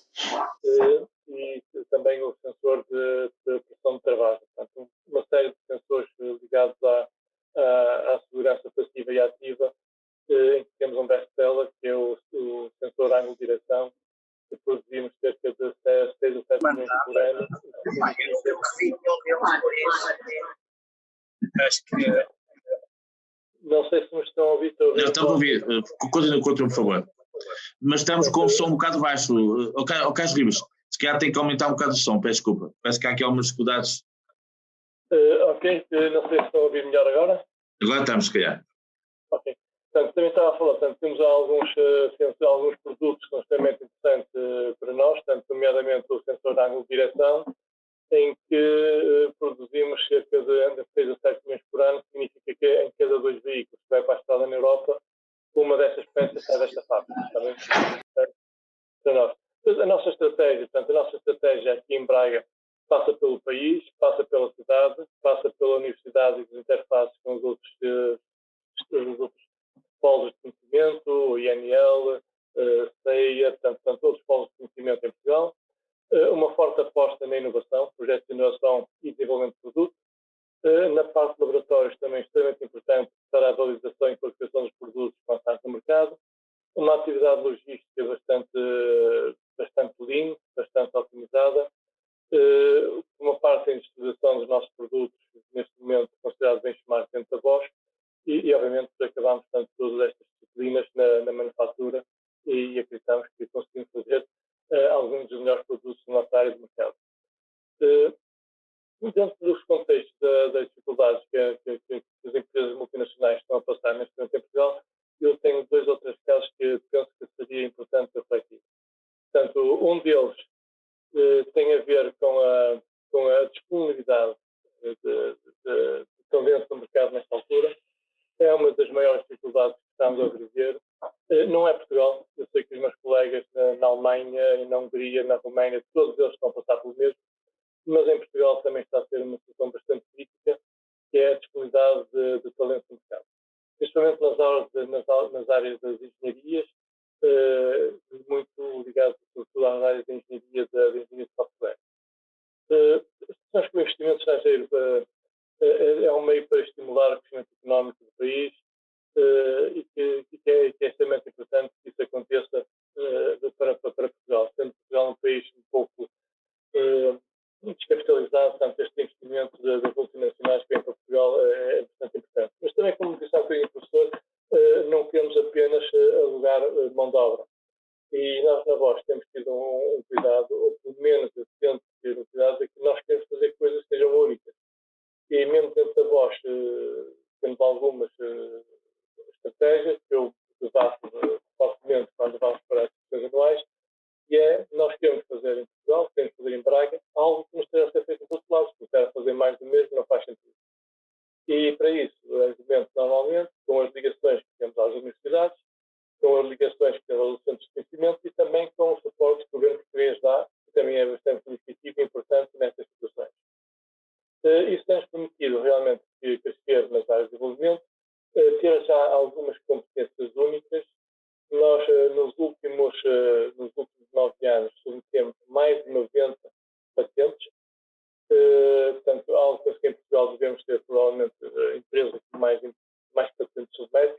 e também o sensor de pressão de travagem. Portanto, uma série de sensores ligados à segurança passiva e ativa, em que temos um best-seller, que é o sensor de ângulo de direção, que produzimos cerca de 6 ou 7 milhões por ano. Acho que... Não sei se me estão a ouvir. Estão a ouvir. Continua, por favor. Mas estamos com o som um bocado baixo. O Carlos Ribas, se calhar tem que aumentar um bocado o som, peço desculpa. Parece que há aqui algumas dificuldades. Ok, não sei se estão a ouvir melhor agora. Agora estamos, se calhar. Ok. Portanto, também estava a falar, portanto, temos alguns produtos que são extremamente interessantes para nós, portanto, nomeadamente o sensor de ângulo de direção, em que produzimos cerca de 6 a 7 milhões por ano, significa que em cada 2 veículos que vai para a estrada na Europa, uma dessas peças sai desta fábrica, para nós. A nossa estratégia aqui em Braga passa pelo país, passa pela cidade, passa pela universidade e as interfaces com os outros polos de conhecimento, o INL, CEIA, portanto, todos os polos de conhecimento em Portugal. Uma forte aposta na inovação, projetos de inovação e desenvolvimento de produto. Na parte de laboratórios também extremamente importante para a validação e qualificação dos produtos lançados no mercado. Uma atividade logística bastante lean, bastante otimizada. Uma parte da industrialização dos nossos produtos, neste momento considerado benchmark dentro da Bosch, e obviamente acabamos portanto, todas estas disciplinas na manufatura e acreditamos que conseguimos fazer alguns dos melhores produtos na nossa área de mercado. Dentro dos contextos das dificuldades que as empresas multinacionais estão a passar neste momento em Portugal, eu tenho 2 ou 3 casos que penso que seria importante refletir. Portanto, um deles tem a ver com a disponibilidade de talento no mercado nesta altura. É uma das maiores dificuldades que estamos a viver. Não é Portugal. Eu sei que os meus colegas na Alemanha, na Hungria, na Roménia, todos eles estão a passar pelo mesmo, mas em Portugal também está a ser uma situação bastante crítica, que é a disponibilidade de talento no mercado. Principalmente nas áreas das engenharias, muito ligadas às áreas de engenharia de software. Nós, com o investimento estrangeiro, é um meio para estimular o crescimento económico do país e que é extremamente importante que isso aconteça para Portugal. Sendo Portugal um país um pouco descapitalizado, portanto, este investimento das multinacionais que vem para Portugal é bastante importante. Mas também, como disse há bocadinho o professor, não queremos apenas alugar mão de obra. E nós, na Bosch, temos tido um cuidado, ou pelo menos eu tento ter um cuidado, de que nós queremos fazer coisas que sejam únicas. E mesmo dentro da Bosch, temos algumas estratégias que eu debato facilmente quando vamos para as discussões anuais, e nós queremos fazer em Portugal, queremos fazer em Braga, algo que nos esteja a ser feito em todos os lados, porque quero fazer mais do mesmo não faz sentido. E para isso, eu argumento normalmente com as ligações que temos às universidades, com as ligações que temos aos centros de conhecimento e também com o suporte que o governo português dá, que também é bastante significativo e importante nestas situações. Isso tem-nos permitido realmente crescer nas áreas de desenvolvimento, ter já algumas competências únicas. Nós, nos últimos 9 anos, submetemos mais de 90 patentes. Portanto, algo que em Portugal devemos ter, provavelmente, empresas que mais patentes submetem.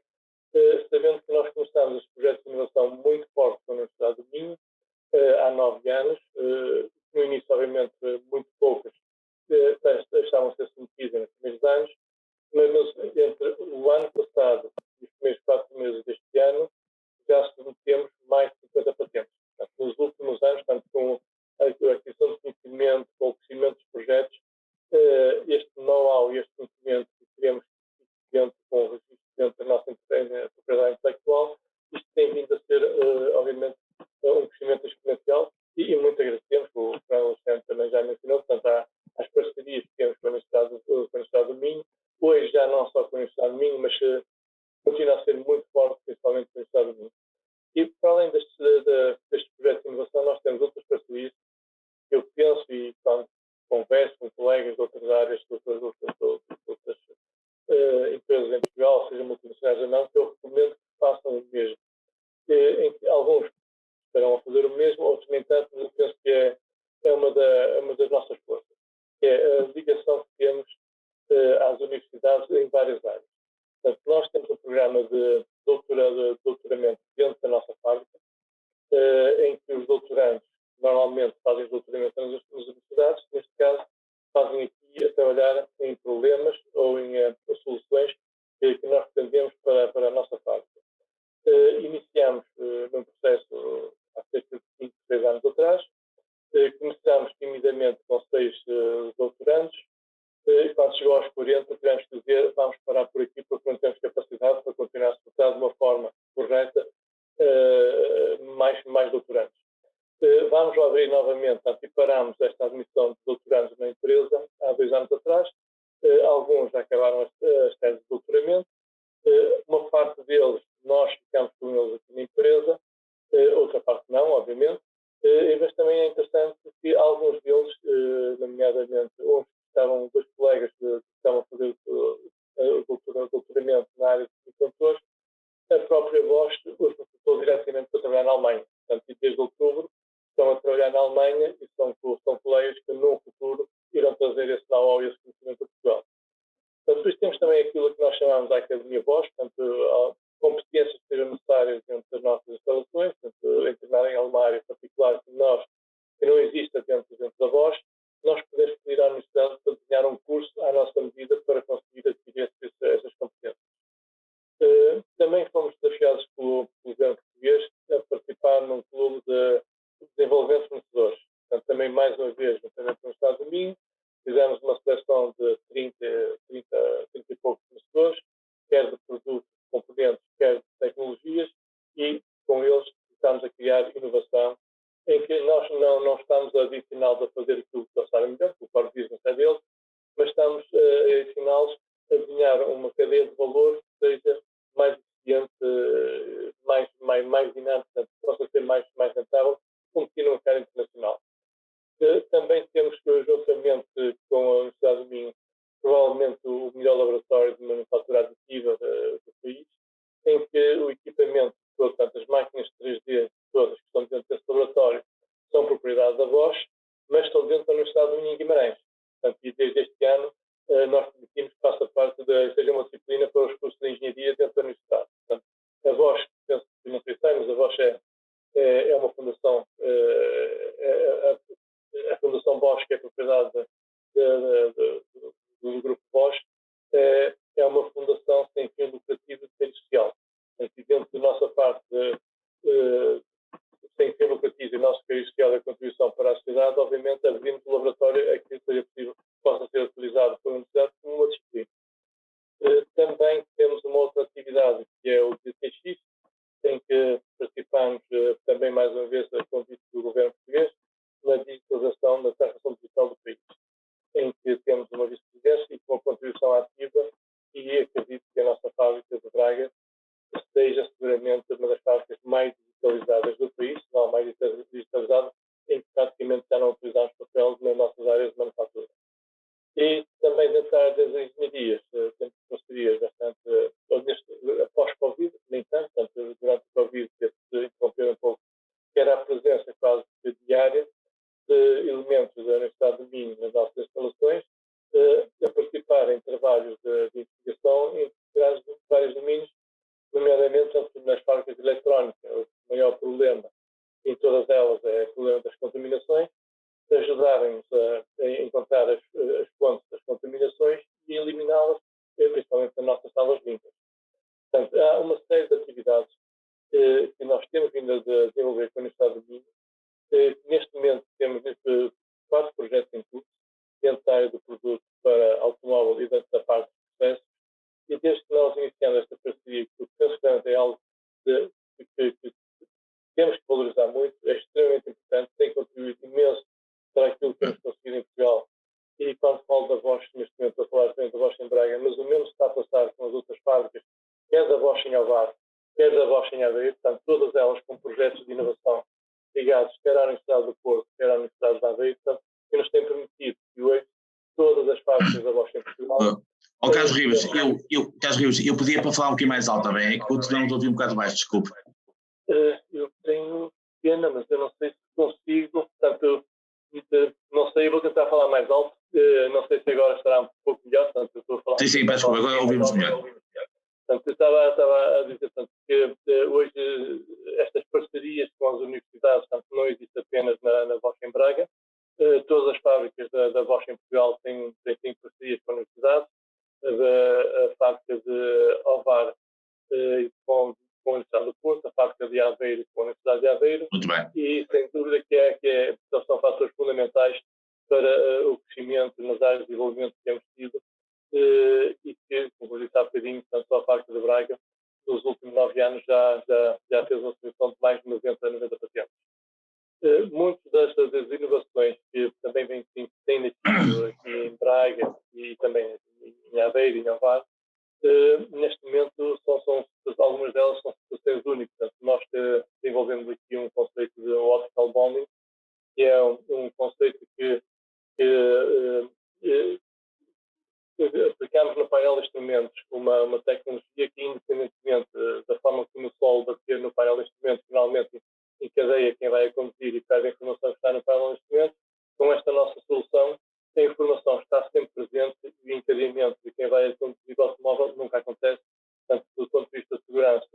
sabendo que nós começámos estes projetos de inovação muito fortes na Universidade do Minho, há 9 anos. No início, obviamente, muito poucas estavam a ser submetidas nos primeiros anos, mas entre o ano passado e os primeiros 4 meses deste ano, já submetemos mais de 50 patentes. Portanto, nos últimos anos, tanto com a aquisição de conhecimento, com o crescimento dos projetos, este know-how e este conhecimento que queremos dentro com o registro dentro da nossa propriedade intelectual, isto tem vindo a ser, obviamente, um crescimento exponencial e muito agradecemos, o Fernando Alexandre também já mencionou, portanto, às parcerias que temos com a Universidade do Minho, hoje já não só com a Universidade do Minho, mas continua a ser muito forte, principalmente com a Universidade do Minho. E, para além destes projetos de inovação, nós temos outras parcerias que eu penso e quando converso com colegas de outras áreas, de outras empresas em Portugal, sejam multinacionais ou não, que eu recomendo que façam o mesmo. Em que alguns estarão a fazer o mesmo, outros nem tanto, mas eu penso que é uma das nossas forças, que é a ligação que temos às universidades em várias áreas. Portanto, nós temos um programa de doutoramento dentro da nossa fábrica, em que os doutorandos normalmente fazem doutoramento nas universidades, neste caso fazem aqui a trabalhar em problemas ou em soluções que nós pretendemos para a nossa fábrica. Iniciamos num processo há cerca de 5, 6 anos atrás. Começámos timidamente com 6 doutorandos. Quando chegou aos 40, tivemos que dizer vamos parar por aqui porque não temos capacidade para continuar a suportar de uma forma correta mais doutorandos. Vamos abrir novamente, parámos esta admissão de doutorandos na empresa há 2 anos atrás. Alguns já acabaram as teses de doutoramento. Uma parte deles, nós ficamos com eles aqui na empresa, outra parte não, obviamente. Mas também é interessante que alguns deles, nomeadamente, uns estavam 2 colegas que estavam a fazer o doutoramento na área de semicondutores, a própria Bosch os recrutou diretamente para trabalhar na Alemanha. Portanto, desde outubro estão a trabalhar na Alemanha e são colegas que no futuro irão trazer esse know-how e esse conhecimento a Portugal. Portanto, depois temos também aquilo que nós chamamos de Academia Bosch, portanto, competências que sejam necessárias dentro das nossas instalações, portanto, em tornarem alguma área particular que não exista dentro da Bosch, nós podemos pedir à universidade para desenhar um curso à nossa medida para conseguir adquirir essas competências. Também fomos desafiados pelo governo português a participar num clube de desenvolvimento de fornecedores. Portanto, também, mais uma vez, também no Estado do Minho, fizemos uma seleção de 30 e poucos fornecedores, quer de produtos, componentes, quer de tecnologias, e com eles estamos a criar inovação, em que nós não estamos a ensiná-los a fazer aquilo que eles sabem melhor, porque o core business é deles, mas estamos a ensiná-los a desenhar uma cadeia de valor que seja mais eficiente, mais dinâmica, portanto, possa ser mais rentável, competir no mercado internacional. Também temos que, juntamente com a Universidade do Minho, provavelmente o melhor laboratório de manufatura aditiva do país, em que o equipamento, portanto, as máquinas 3D todas que estão dentro desse laboratório são propriedade da Bosch, mas estão dentro da Universidade do Minho em Guimarães. Portanto, e desde este ano nós permitimos que faça parte seja uma disciplina para os cursos de engenharia dentro da Universidade. Portanto, a Bosch, penso que não sei se tem, mas a Bosch é uma fundação, a Fundação Bosch, que é propriedade do grupo Bosch, é uma fundação sem fim lucrativo de caráter social. E dentro da nossa parte sem fim lucrativo e o nosso caráter social e a contribuição para a sociedade, obviamente abrimos o laboratório a que seja possível possa ser utilizado pela universidade como uma disciplina. Também temos uma outra atividade que é o DTX, em que participamos também mais uma vez a convite do governo português na digitalização da transformação digital do país, em que temos máquinas da Bosch em Portugal. Carlos Ribas, Carlos Ribas, eu pedia para falar um bocadinho mais alto, está bem? É que não ouvi um bocado baixo, desculpe. Eu tenho pena, mas eu não sei se consigo, portanto, não sei, eu vou tentar falar mais alto, não sei se agora estará um pouco melhor, portanto, eu estou a falar... Sim, peço desculpa, agora ouvimos melhor. Portanto, eu estava a dizer, portanto, que hoje estas parcerias com as universidades, portanto, não existe apenas na Bosch em Braga, todas as fábricas da Bosch em Portugal têm parcerias com universidades, a fábrica de Ovar com a Universidade do Porto, a fábrica de Aveiro com a Universidade de Aveiro. Muito bem. E sem dúvida que são fatores fundamentais para o crescimento nas áreas de desenvolvimento que temos tido e que, como eu disse há bocadinho, tanto a fábrica de Braga, nos últimos 9 anos já fez uma solução de mais de 90 patentes. Muitas das inovações que também têm nascido aqui em Braga e também em Aveiro e em Ovar, neste momento algumas delas são situações únicas. Portanto, nós desenvolvemos aqui um conceito de optical bonding, que é um conceito que aplicamos no painel de instrumentos uma tecnologia que, independentemente da forma como o sol bater no painel de instrumentos, finalmente encadeia quem vai a conduzir e perde a informação que está no painel de instrumentos. Com esta nossa solução, a informação está sempre presente e o encadeamento de quem vai a conduzir o automóvel nunca acontece. Portanto, do ponto de vista de segurança,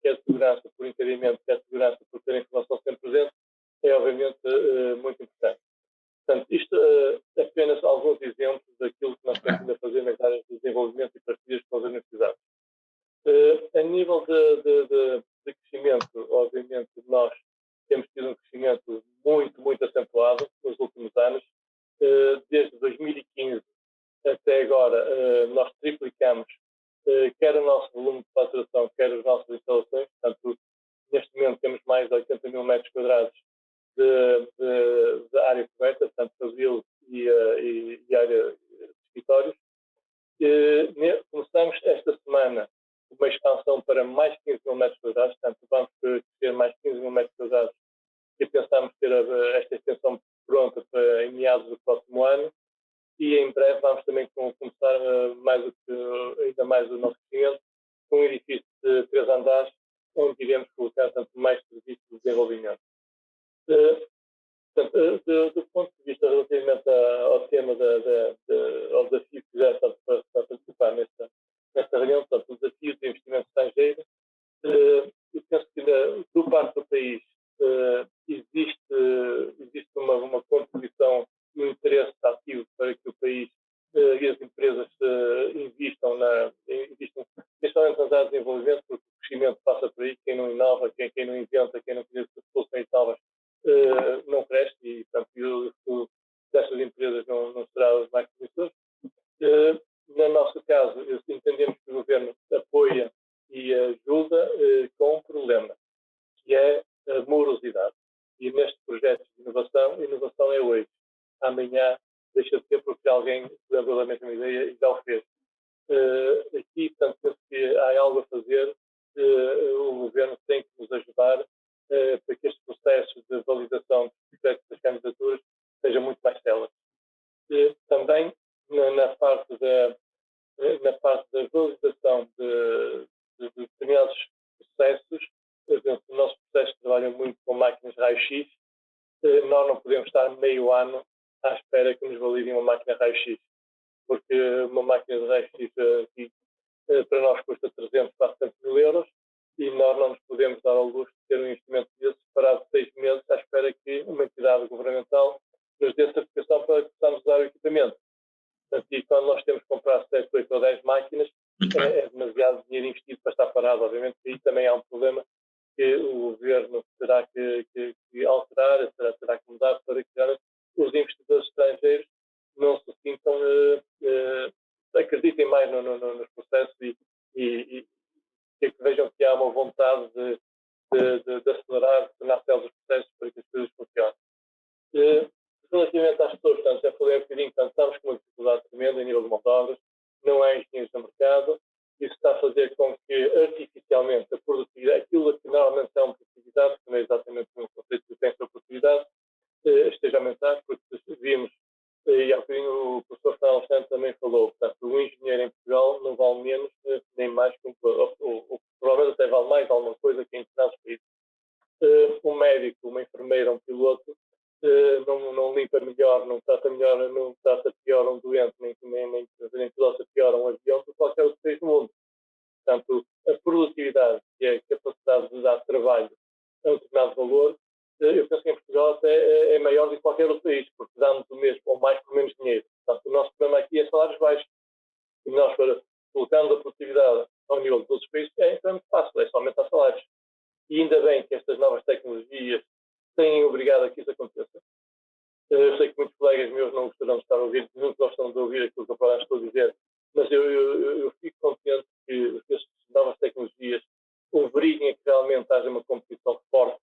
quer segurança por encadeamento, quer segurança por ter a informação sempre presente, é obviamente muito importante. Portanto, isto é apenas alguns exemplos daquilo que nós temos vindo a fazer nas áreas de desenvolvimento e parcerias com as universidades. A nível de crescimento, obviamente, nós temos tido um crescimento muito acentuado nos últimos anos. Desde 2015 até agora, nós triplicamos quer o nosso volume de faturação, quer as nossas instalações. Portanto, neste momento temos mais de 80 mil metros quadrados de área coberta, portanto, fazil e área de escritórios. Começamos esta semana uma expansão para mais 15 mil metros quadrados, portanto, vamos crescer mais 15 mil metros quadrados e pensamos ter esta extensão pronta em meados do próximo ano. E em breve vamos também começar ainda mais o nosso crescimento com um edifício de 3 andares, onde iremos colocar tanto mais serviços de desenvolvimento. Portanto, do ponto de vista relativamente ao tema ao desafio que fizemos para participar nesta reunião, portanto, o desafio do investimento estrangeiro, eu penso que do parte do país existe uma contribuição e um interesse ativo para que o país e as empresas investam principalmente nas áreas de desenvolvimento, porque o crescimento passa por aí. Quem não inova, quem não inventa, quem não cria soluções novas não cresce e, portanto, o dessas empresas não será os mais promissores. No nosso caso, entendemos que o governo apoia e ajuda com um problema, que é a morosidade. E neste projeto de inovação é hoje. Amanhã deixa de ser porque alguém se lembrou da mesma ideia e já o fez. Aqui, portanto, penso que há algo a fazer. O governo tem que nos ajudar para que este processo de validação das candidaturas seja muito mais célere. Também na parte da validação de determinados processos, por exemplo, o nosso processo trabalha muito com máquinas raio-x. Nós não podemos estar meio ano à espera que nos validem uma máquina raio-x, porque uma máquina de raio-x aqui para nós custa 300 a 400 mil euros e nós não nos podemos dar ao luxo de ter um investimento desses parado 6 meses à espera que uma entidade governamental nos dê certificação para que possamos usar o equipamento. Portanto, e quando nós temos que comprar 7, 8 ou 10 máquinas, é demasiado dinheiro investido para estar parado. Obviamente que aí também há um problema que o governo terá que alterar, terá que mudar para que os investidores estrangeiros não se sintam, acreditem mais nos processos e que vejam que há uma vontade de acelerar, de tornar células os processos para que as coisas funcionem. Relativamente às pessoas, portanto, já falei um bocadinho, estamos com uma dificuldade tremenda em nível de mão de obras, não há engenheiros no mercado, isso está a fazer com que artificialmente a produtividade, aquilo que normalmente é uma produtividade, que não é exatamente o conceito que tem sobre produtividade, esteja a aumentar, porque vimos, e há bocadinho o professor Fernando Alexandre também falou, portanto, o engenheiro em Portugal não vale menos nem mais que provavelmente até vale mais alguma coisa que em determinados países. Um médico, uma enfermeira, um piloto não limpa melhor, não trata pior um doente, nem pilota pior um avião do que qualquer outro país do mundo. Portanto, a produtividade, que é a capacidade de dar trabalho a um determinado valor, eu penso que em Portugal até é maior do que qualquer outro país, porque damos o mesmo ou mais por menos dinheiro. Portanto, o nosso problema aqui é salários baixos. E nós, colocando a produtividade ao nível dos outros países, então é muito fácil, é só aumentar salários. E ainda bem que estas novas tecnologias têm obrigado a que isso aconteça. Eu sei que muitos colegas meus não gostarão de estar a ouvir, não gostam de ouvir aquilo que eu provavelmente estou a dizer, mas eu fico contente que estas novas tecnologias obriguem a que realmente haja uma competição forte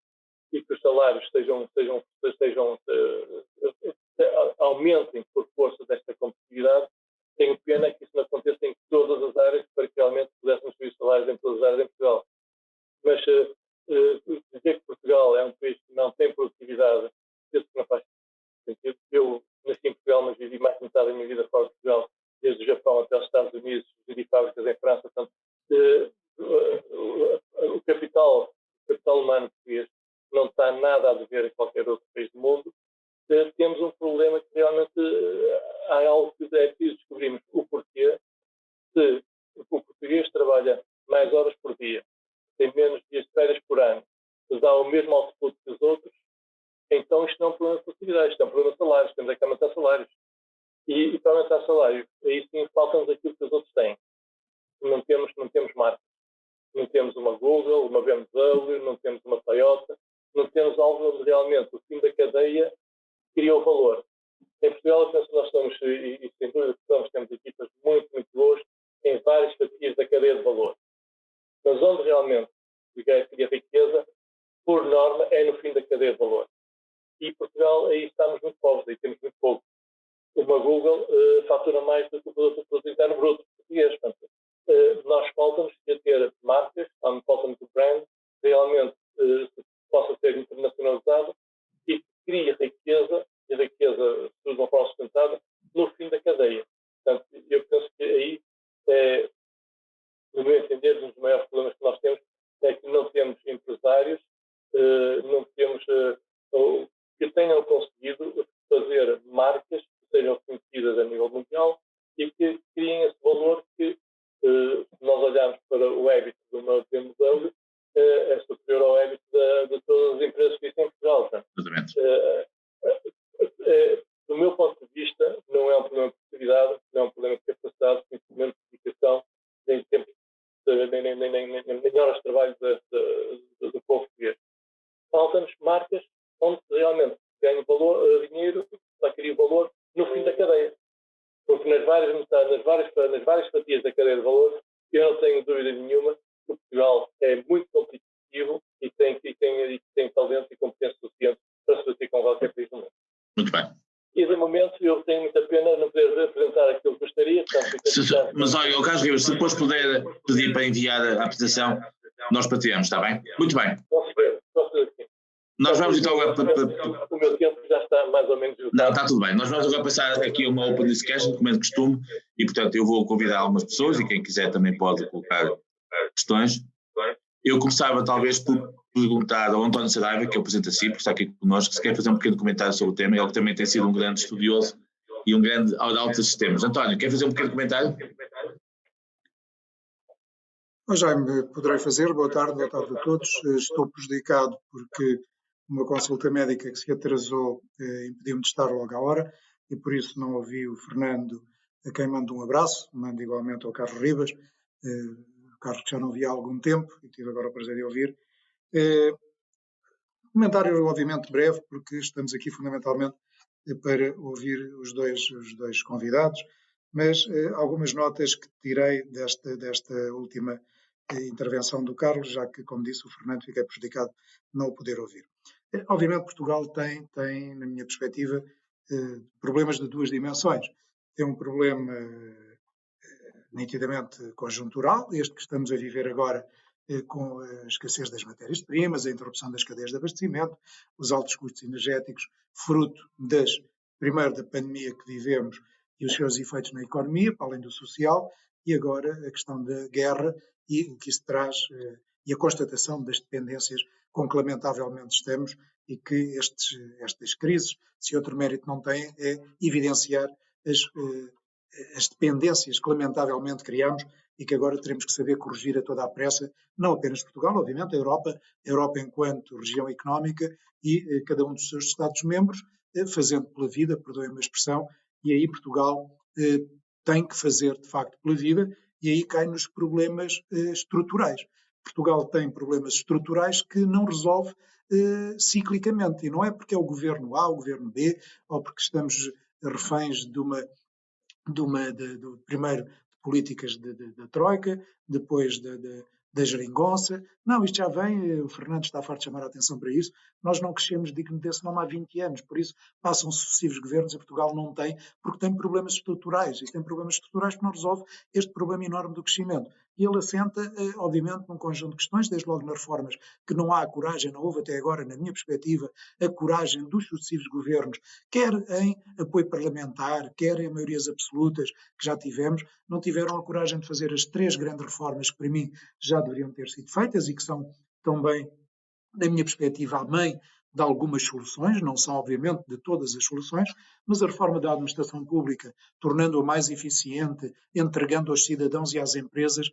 e que os salários aumentem por força desta competitividade. Tenho pena que isso não aconteça em todas as áreas, para que realmente pudéssemos subir salários em todas as áreas em Portugal. Mas dizer que Portugal é um país que não tem produtividade, penso que não faz sentido. Eu nasci em Portugal, mas vivi mais de metade da minha vida fora de Portugal, desde o Japão até os Estados Unidos, vivi fábricas em França. Portanto, o capital humano português não está nada a dever a qualquer outro país do mundo. Temos um problema que realmente há algo que é preciso descobrirmos o porquê. Se o português trabalha mais horas por dia, tem menos dias de férias por ano, se dá o mesmo output que os outros, então isto não é um problema de produtividade, isto é um problema de salários. Temos que aumentar salários. E para aumentar salários, aí sim falta-nos aquilo que os outros têm. Não temos marcas. Não temos uma Google, uma BMW, não temos uma Toyota, não temos algo onde realmente o fim da cadeia cria o valor. Em Portugal, eu penso que nós estamos, e sem dúvida que temos equipas muito, muito boas em várias fatias da cadeia de valor. Mas onde realmente se cria riqueza, por norma, é no fim da cadeia de valor. E Portugal, aí estamos muito pobres, aí temos muito pouco. Uma Google fatura mais do que o produto interno bruto português. Portanto, nós faltamos a ter marcas, falta muito brand, realmente possa ser internacionalizado e que crie riqueza, e riqueza de uma forma sustentável, no fim da cadeia. Portanto, eu penso que aí, no meu entender, um dos maiores problemas que nós temos é que não temos empresários, não temos que tenham conseguido fazer marcas que sejam conhecidas a nível mundial e que criem esse valor que, se nós olharmos para o ébito de uma BMW, é superior ao ébito de todas as empresas que existem em Portugal. Do meu ponto de vista, não é um problema de produtividade, não é um problema de capacidade, simplesmente de dedicação, nem tempo, nem horas de trabalho do povo português. Faltam-nos marcas onde realmente ganha dinheiro, para criar valor no fim da cadeia. Porque nas várias fatias da cadeia de valor, eu não tenho dúvida nenhuma que Portugal é muito competitivo e tem talento e competência suficiente para se bater com qualquer país do mundo. Muito bem. E de momento eu tenho muita pena não poder apresentar aquilo que gostaria. Mas olha, o Carlos Ribas, se depois puder pedir para enviar a apresentação, nós partilhamos, está bem? Muito bem. Nós vamos então agora. O meu tempo já está mais ou menos. Não, está tudo bem. Nós vamos agora passar aqui uma open discussion, como é de costume, e portanto eu vou convidar algumas pessoas e quem quiser também pode colocar questões. Eu começava talvez por perguntar ao António Saraiva, que é o presidente da CIP, que está aqui connosco, se quer fazer um pequeno comentário sobre o tema. Ele também tem sido um grande estudioso e um grande autor de sistemas. António, quer fazer um pequeno comentário? Jaime, poderei fazer. Boa tarde a todos. Estou prejudicado porque uma consulta médica que se atrasou impediu-me de estar logo à hora e por isso não ouvi o Fernando, a quem mando um abraço, mando igualmente ao Carlos Ribas, Carlos que já não vi há algum tempo e tive agora o prazer de ouvir. Comentário obviamente breve, porque estamos aqui fundamentalmente para ouvir os dois convidados, mas algumas notas que tirei desta última intervenção do Carlos, já que, como disse o Fernando, fiquei prejudicado de não o poder ouvir. Obviamente Portugal tem, na minha perspectiva, problemas de duas dimensões. Tem um problema nitidamente conjuntural, este que estamos a viver agora com a escassez das matérias-primas, a interrupção das cadeias de abastecimento, os altos custos energéticos, fruto primeiro da pandemia que vivemos, e os seus efeitos na economia, para além do social, e agora a questão da guerra e o que isso traz, e a constatação das dependências com que lamentavelmente estamos e que estas crises, se outro mérito não têm, é evidenciar as dependências que lamentavelmente criamos e que agora teremos que saber corrigir a toda a pressa, não apenas Portugal, obviamente, a Europa enquanto região económica e cada um dos seus Estados-membros, fazendo pela vida, perdoem-me a expressão, e aí Portugal tem que fazer de facto pela vida, e aí cai nos problemas estruturais. Portugal tem problemas estruturais que não resolve ciclicamente, e não é porque é o governo A, o governo B, ou porque estamos reféns primeiro de políticas da Troika, depois da geringonça. Não, isto já vem, o Fernando está farto de chamar a atenção para isso, nós não crescemos digno desse nome há 20 anos, por isso passam sucessivos governos e Portugal não tem, porque tem problemas estruturais, e tem problemas estruturais que não resolve este problema enorme do crescimento. E ele assenta, obviamente, num conjunto de questões, desde logo nas reformas, que não há a coragem, não houve até agora, na minha perspectiva, a coragem dos sucessivos governos, quer em apoio parlamentar, quer em maiorias absolutas, que já tivemos, não tiveram a coragem de fazer as 3 grandes reformas que, para mim, já deveriam ter sido feitas e que são também, na minha perspectiva, a mãe de algumas soluções, não são obviamente de todas as soluções, mas a reforma da administração pública, tornando-a mais eficiente, entregando aos cidadãos e às empresas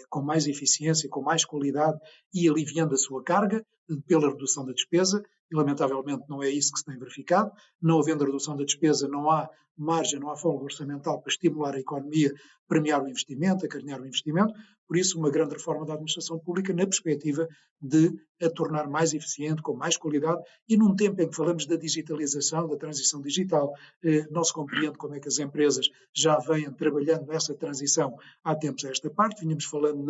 com mais eficiência, com mais qualidade e aliviando a sua carga pela redução da despesa, e lamentavelmente não é isso que se tem verificado. Não havendo redução da despesa, não há margem, não há folga orçamental para estimular a economia, premiar o investimento, acarinhar o investimento. Por isso, uma grande reforma da administração pública na perspectiva de a tornar mais eficiente, com mais qualidade, e num tempo em que falamos da digitalização, da transição digital, não se compreende como é que as empresas já vêm trabalhando nessa transição há tempos a esta parte. Vínhamos falando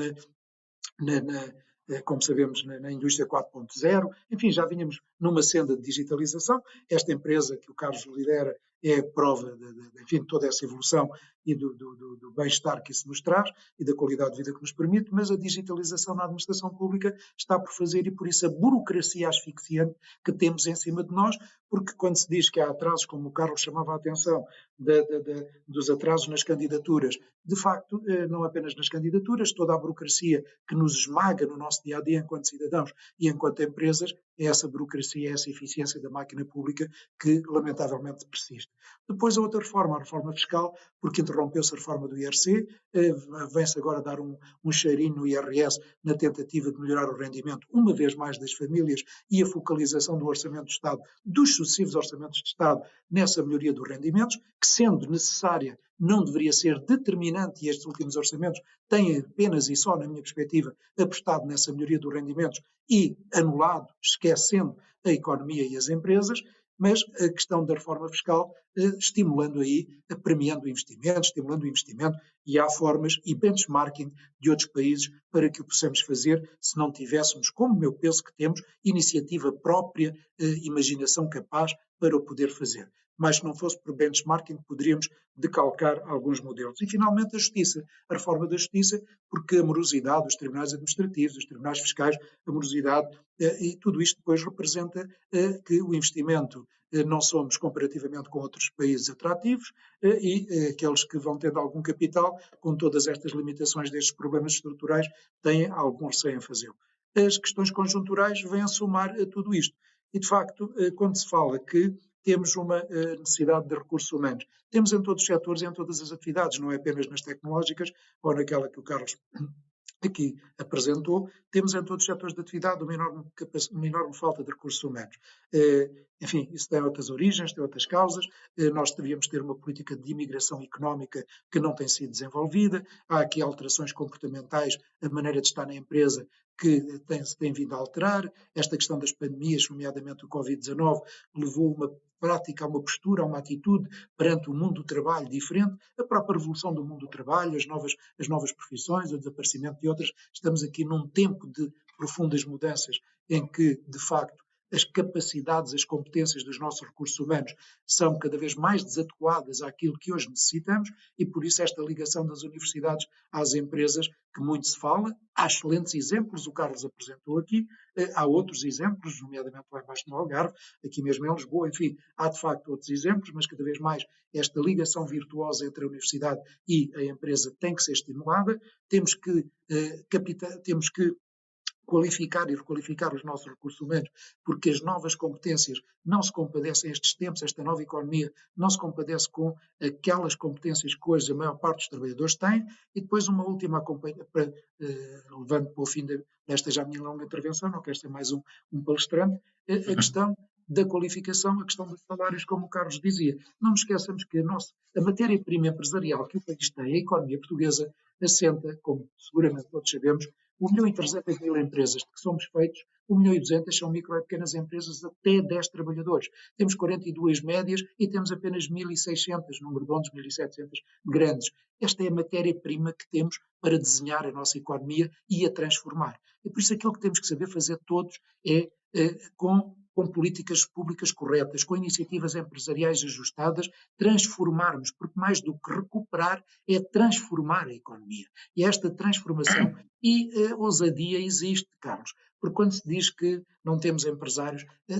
como sabemos, na indústria 4.0, enfim, já vínhamos numa senda de digitalização. Esta empresa que o Carlos lidera é prova enfim, de toda essa evolução e do bem-estar que isso nos traz e da qualidade de vida que nos permite, mas a digitalização na administração pública está por fazer e por isso a burocracia asfixiante que temos em cima de nós, porque quando se diz que há atrasos, como o Carlos chamava a atenção, dos atrasos nas candidaturas, de facto, não apenas nas candidaturas, toda a burocracia que nos esmaga no nosso dia-a-dia enquanto cidadãos e enquanto empresas, é essa burocracia, é essa eficiência da máquina pública que lamentavelmente persiste. Depois a outra reforma, a reforma fiscal, porque interrompeu-se a reforma do IRC, vem-se agora dar um cheirinho no IRS na tentativa de melhorar o rendimento, uma vez mais das famílias, e a focalização do Orçamento do Estado, dos sucessivos Orçamentos de Estado, nessa melhoria dos rendimentos, que sendo necessária, não deveria ser determinante, e estes últimos orçamentos têm apenas e só, na minha perspectiva, apostado nessa melhoria dos rendimentos e anulado, esquecendo a economia e as empresas, mas a questão da reforma fiscal estimulando aí, premiando o investimento, estimulando o investimento, e há formas e benchmarking de outros países para que o possamos fazer se não tivéssemos, como eu penso que temos, iniciativa própria, imaginação capaz para o poder fazer. Mas se não fosse por benchmarking, poderíamos decalcar alguns modelos. E, finalmente, a justiça, a reforma da justiça, porque a morosidade dos tribunais administrativos, dos tribunais fiscais, a morosidade, e tudo isto depois representa que o investimento não somos, comparativamente com outros países, atrativos, e aqueles que vão tendo algum capital, com todas estas limitações destes problemas estruturais, têm algum receio em fazê-lo. As questões conjunturais vêm a somar a tudo isto. E, de facto, quando se fala que temos uma necessidade de recursos humanos, temos em todos os setores e em todas as atividades, não é apenas nas tecnológicas ou naquela que o Carlos aqui apresentou, temos em todos os setores de atividade uma enorme falta de recursos humanos. Enfim, isso tem outras origens, tem outras causas. Nós devíamos ter uma política de imigração económica que não tem sido desenvolvida. Há aqui alterações comportamentais, a maneira de estar na empresa que se tem vindo a alterar. Esta questão das pandemias, nomeadamente o Covid-19, levou uma prática, a uma postura, a uma atitude perante o mundo do trabalho diferente, a própria revolução do mundo do trabalho, as novas profissões, o desaparecimento de outras. Estamos aqui num tempo de profundas mudanças em que, de facto, as capacidades, as competências dos nossos recursos humanos são cada vez mais desadequadas àquilo que hoje necessitamos e por isso esta ligação das universidades às empresas, que muito se fala, há excelentes exemplos, o Carlos apresentou aqui, há outros exemplos, nomeadamente lá embaixo no Algarve, aqui mesmo em Lisboa, enfim, há de facto outros exemplos, mas cada vez mais esta ligação virtuosa entre a universidade e a empresa tem que ser estimulada, temos que qualificar e requalificar os nossos recursos humanos, porque as novas competências não se compadecem, estes tempos, esta nova economia, não se compadece com aquelas competências que hoje a maior parte dos trabalhadores têm. E depois uma última, levando para o fim desta já minha longa intervenção, não quero ser mais um palestrante, a questão da qualificação, a questão dos salários, como o Carlos dizia. Não nos esqueçamos que a matéria-prima empresarial que o país tem, a economia portuguesa, assenta, como seguramente todos sabemos, 1.300.000 empresas de que somos feitos, 1.200.000 são micro e pequenas empresas até 10 trabalhadores. Temos 42 médias e temos apenas 1.600, número de 1.700 grandes. Esta é a matéria-prima que temos para desenhar a nossa economia e a transformar. E por isso aquilo que temos que saber fazer todos é com políticas públicas corretas, com iniciativas empresariais ajustadas, transformarmos, porque mais do que recuperar é transformar a economia. E esta transformação e ousadia existe, Carlos, porque quando se diz que não temos empresários e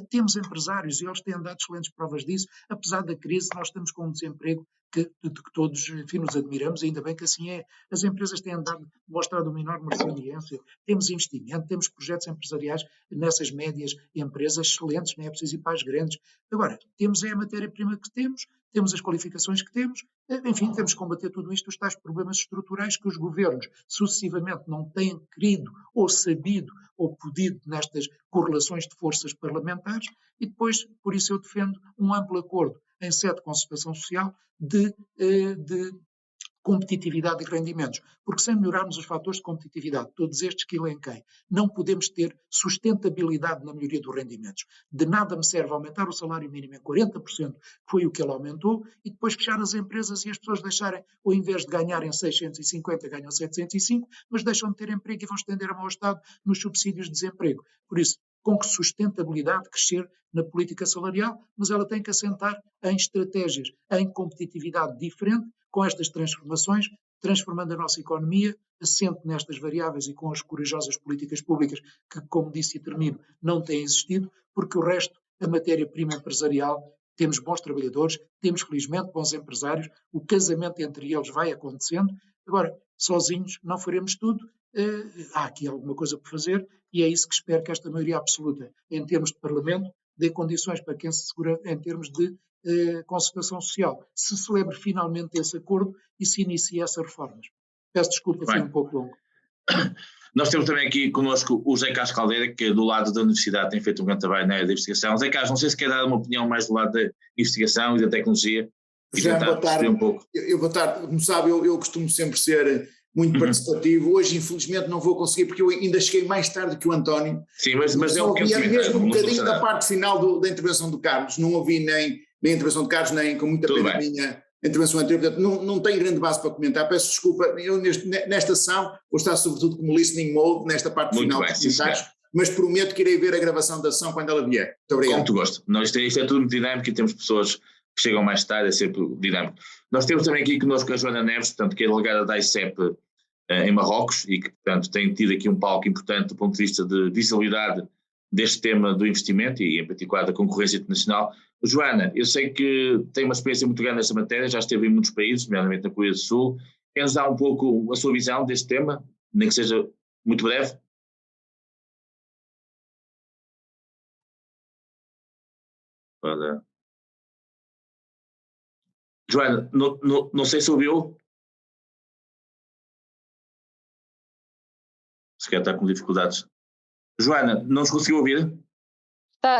eles têm dado excelentes provas disso, apesar da crise nós estamos com um desemprego de que todos, enfim, nos admiramos, ainda bem que assim é. As empresas têm mostrado uma enorme resiliência, temos investimento, temos projetos empresariais nessas médias empresas excelentes, não é preciso ir para as grandes. Agora, temos a matéria-prima que temos as qualificações que temos, enfim, temos que combater tudo isto, os tais problemas estruturais que os governos sucessivamente não têm querido ou sabido ou podido nestas correlações de forças parlamentares e depois, por isso eu defendo um amplo acordo em sede de concertação social de competitividade e rendimentos, porque sem melhorarmos os fatores de competitividade, todos estes que elenquei, não podemos ter sustentabilidade na melhoria dos rendimentos. De nada me serve aumentar o salário mínimo em 40%, que foi o que ele aumentou, e depois fechar as empresas e as pessoas deixarem, ou em vez de ganharem 650, ganham 705, mas deixam de ter emprego e vão estender a mau estado nos subsídios de desemprego. Por isso, com que sustentabilidade crescer na política salarial, mas ela tem que assentar em estratégias, em competitividade diferente, com estas transformações, transformando a nossa economia, assente nestas variáveis e com as corajosas políticas públicas que, como disse e termino, não têm existido, porque o resto, a matéria-prima empresarial, temos bons trabalhadores, temos felizmente bons empresários, o casamento entre eles vai acontecendo. Agora, sozinhos não faremos tudo, há aqui alguma coisa por fazer e é isso que espero que esta maioria absoluta, em termos de Parlamento, dê condições para quem se segura em termos de concertação social, se celebre finalmente esse acordo e se inicie essas reformas. Peço desculpa, foi um pouco longo. Nós temos também aqui connosco o Zé Carlos Caldeira, que do lado da universidade tem feito um grande trabalho na área da investigação. Zé Carlos, não sei se quer dar uma opinião mais do lado da investigação e da tecnologia. Já, boa tarde. Boa tarde. Como sabe, eu costumo sempre ser muito participativo. Hoje, infelizmente, não vou conseguir, porque eu ainda cheguei mais tarde que o António. Sim, mas eu ouvi mesmo um bocadinho da parte final da intervenção do Carlos. Não ouvi nem a intervenção do Carlos, nem com muita pena a minha intervenção anterior. Portanto, não tenho grande base para comentar. Peço desculpa. Eu, nesta sessão, vou estar sobretudo como listening mode, nesta parte final dos comentários. Mas prometo que irei ver a gravação da sessão quando ela vier. Muito obrigado. Com muito gosto. Isto é tudo muito dinâmico e temos pessoas que chegam mais tarde, é sempre dinâmico. Nós temos também aqui connosco a Joana Neves, portanto, que é delegada da ICEP em Marrocos e que, portanto, tem tido aqui um palco importante do ponto de vista de visibilidade deste tema do investimento e, em particular, da concorrência internacional. Joana, eu sei que tem uma experiência muito grande nesta matéria, já esteve em muitos países, nomeadamente na Coreia do Sul. Quer-nos dar um pouco a sua visão deste tema, nem que seja muito breve? Joana, não sei se ouviu. Se quer estar com dificuldades. Joana, não nos conseguiu ouvir?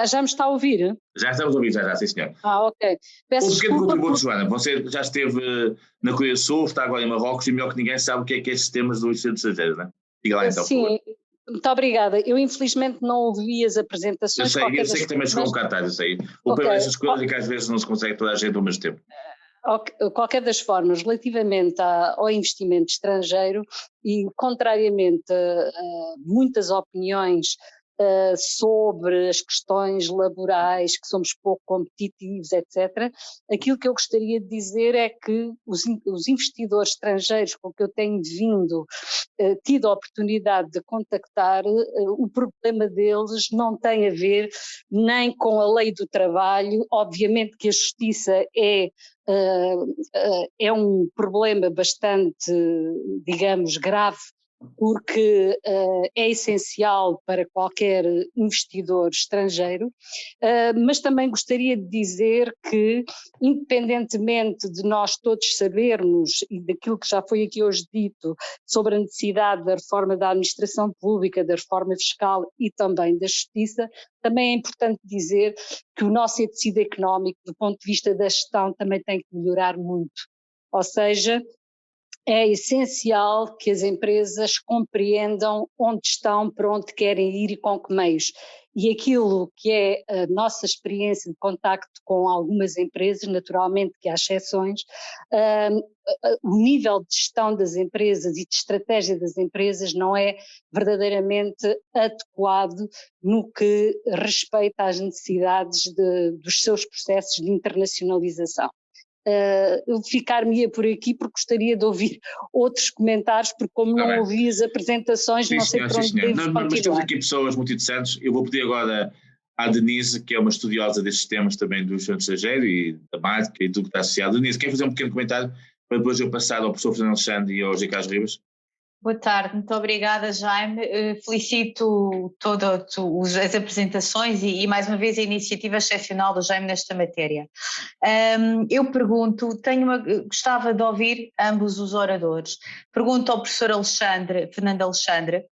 Já me está a ouvir? Já estamos a ouvir, já, sim senhor. Ok. Peço um pequeno contributo, Joana. Você já esteve na Coreia do Sul, está agora em Marrocos e melhor que ninguém sabe o que é estes temas do ensino estrangeiro, não é? Diga lá então, sim, por favor. Muito obrigada. Eu infelizmente não ouvi as apresentações. Eu sei que também chegou um bocado tarde, eu sei. O problema dessas coisas é que às vezes não se consegue toda a gente ao mesmo tempo. Qualquer das formas, relativamente ao investimento estrangeiro e contrariamente a muitas opiniões sobre as questões laborais, que somos pouco competitivos, etc. Aquilo que eu gostaria de dizer é que os investidores estrangeiros com que eu tenho tido a oportunidade de contactar, o problema deles não tem a ver nem com a lei do trabalho. Obviamente que a justiça é um problema bastante, digamos, grave, porque é essencial para qualquer investidor estrangeiro, mas também gostaria de dizer que, independentemente de nós todos sabermos, e daquilo que já foi aqui hoje dito, sobre a necessidade da reforma da administração pública, da reforma fiscal e também da justiça, também é importante dizer que o nosso tecido económico, do ponto de vista da gestão, também tem que melhorar muito. Ou seja, é essencial que as empresas compreendam onde estão, para onde querem ir e com que meios. E aquilo que é a nossa experiência de contacto com algumas empresas, naturalmente que há exceções, o nível de gestão das empresas e de estratégia das empresas não é verdadeiramente adequado no que respeita às necessidades dos seus processos de internacionalização. Eu ficar-me-ia por aqui porque gostaria de ouvir outros comentários, porque como não ouvi as apresentações, sim, não sei por onde devo continuar. Mas temos aqui pessoas muito interessantes. Eu vou pedir agora à Denise, que é uma estudiosa destes temas também do estrangeiro e da marca e tudo que está associado. Denise, quer fazer um pequeno comentário para depois eu passar ao professor Fernando Alexandre e ao José Carlos Ribas? Boa tarde, muito obrigada, Jaime. Felicito todas as apresentações e mais uma vez a iniciativa excepcional do Jaime nesta matéria. Eu pergunto, gostava de ouvir ambos os oradores. Pergunto ao professor Fernando Alexandre.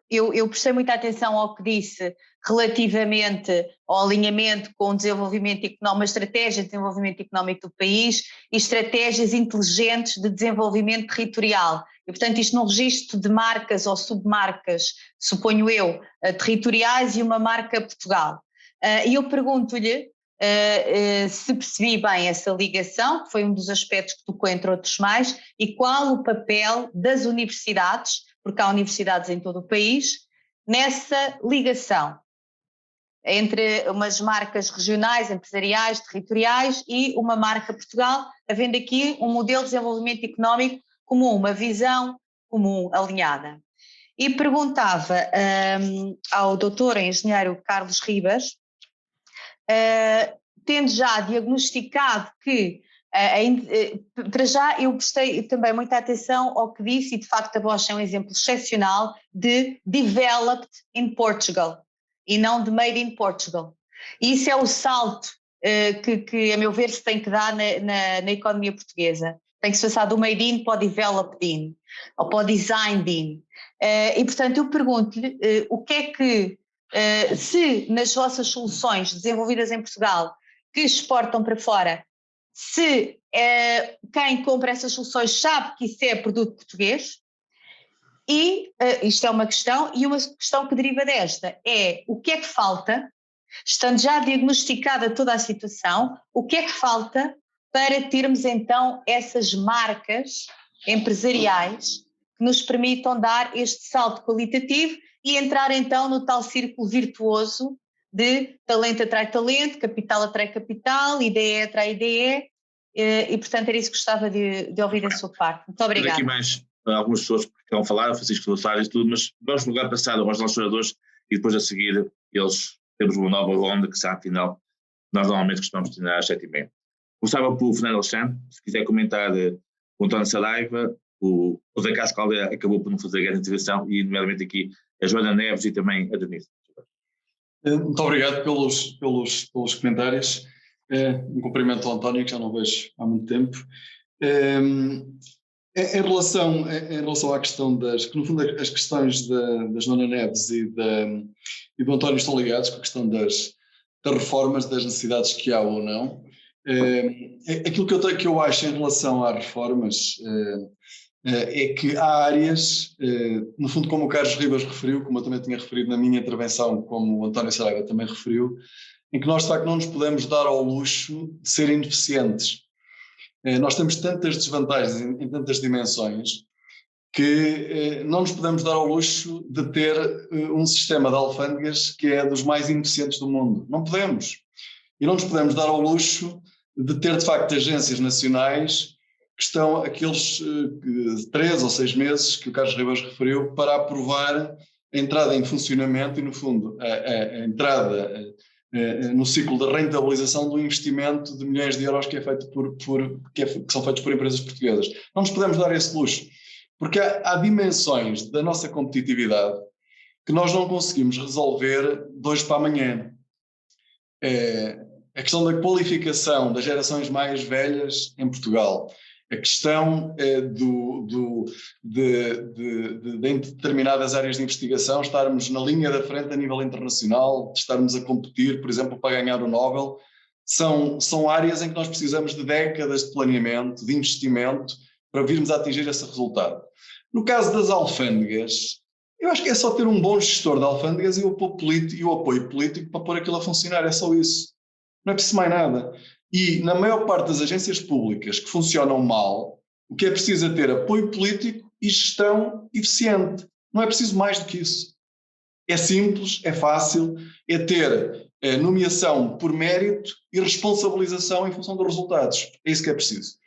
Eu prestei muita atenção ao que disse relativamente ao alinhamento com o desenvolvimento económico, uma estratégia de desenvolvimento económico do país e estratégias inteligentes de desenvolvimento territorial. E, portanto, isto num registro de marcas ou submarcas, suponho eu, territoriais e uma marca Portugal. E eu pergunto-lhe se percebi bem essa ligação, que foi um dos aspectos que tocou entre outros mais, e qual o papel das universidades, porque há universidades em todo o país, nessa ligação entre umas marcas regionais, empresariais, territoriais e uma marca Portugal, havendo aqui um modelo de desenvolvimento económico comum, uma visão comum, alinhada. E perguntava ao doutor engenheiro Carlos Ribas, tendo já diagnosticado que, para já eu prestei também muita atenção ao que disse, e de facto a Bosch é um exemplo excepcional de developed in Portugal e não de made in Portugal. E isso é o salto que a meu ver se tem que dar na economia portuguesa. Tem que se passar do made in para o developed in, ou para o designed in. E portanto eu pergunto-lhe o que é que, se nas vossas soluções desenvolvidas em Portugal que exportam para fora, se quem compra essas soluções sabe que isso é produto português. E isto é uma questão, e uma questão que deriva desta é o que é que falta, estando já diagnosticada toda a situação, o que é que falta para termos então essas marcas empresariais que nos permitam dar este salto qualitativo e entrar então no tal círculo virtuoso de talento atrai talento, capital atrai capital, ideia atrai ideia, e portanto era isso que gostava de ouvir da sua parte. Muito obrigada. Aqui mais algumas pessoas que vão falar, Francisco Salazar e tudo, mas vamos lugar passado aos nossos oradores e depois a seguir temos uma nova ronda que será final, nós normalmente costumamos terminar às 7h30. Começava pelo Fernando Alexandre, se quiser comentar o António Saraiva, o José Carlos Caldeira acabou por não fazer grande intervenção e nomeadamente aqui a Joana Neves e também a Denise. Muito obrigado pelos comentários. Um cumprimento ao António, que já não vejo há muito tempo. Em relação à questão que no fundo as questões da Joana Neves e do António estão ligadas com a questão das reformas, das necessidades que há ou não. Aquilo que eu acho em relação às reformas é que há áreas, no fundo como o Carlos Ribas referiu, como eu também tinha referido na minha intervenção, como o António Saraiva também referiu, em que nós de facto não nos podemos dar ao luxo de ser ineficientes. Nós temos tantas desvantagens em tantas dimensões que não nos podemos dar ao luxo de ter um sistema de alfândegas que é dos mais ineficientes do mundo. Não podemos. E não nos podemos dar ao luxo de ter, de facto, agências nacionais que estão aqueles 3 ou 6 meses que o Carlos Ribas referiu para aprovar a entrada em funcionamento e, no fundo, a entrada no ciclo de rentabilização do investimento de milhões de euros que é feito que são feitos por empresas portuguesas. Não nos podemos dar esse luxo, porque há dimensões da nossa competitividade que nós não conseguimos resolver de hoje para amanhã. A questão da qualificação das gerações mais velhas em Portugal, a questão de em determinadas áreas de investigação estarmos na linha da frente a nível internacional, de estarmos a competir, por exemplo, para ganhar o Nobel, são áreas em que nós precisamos de décadas de planeamento, de investimento, para virmos a atingir esse resultado. No caso das alfândegas, eu acho que é só ter um bom gestor de alfândegas e o apoio político para pôr aquilo a funcionar, é só isso. Não é preciso mais nada. E na maior parte das agências públicas que funcionam mal, o que é preciso é ter apoio político e gestão eficiente. Não é preciso mais do que isso. É simples, é fácil, é ter nomeação por mérito e responsabilização em função dos resultados. É isso que é preciso.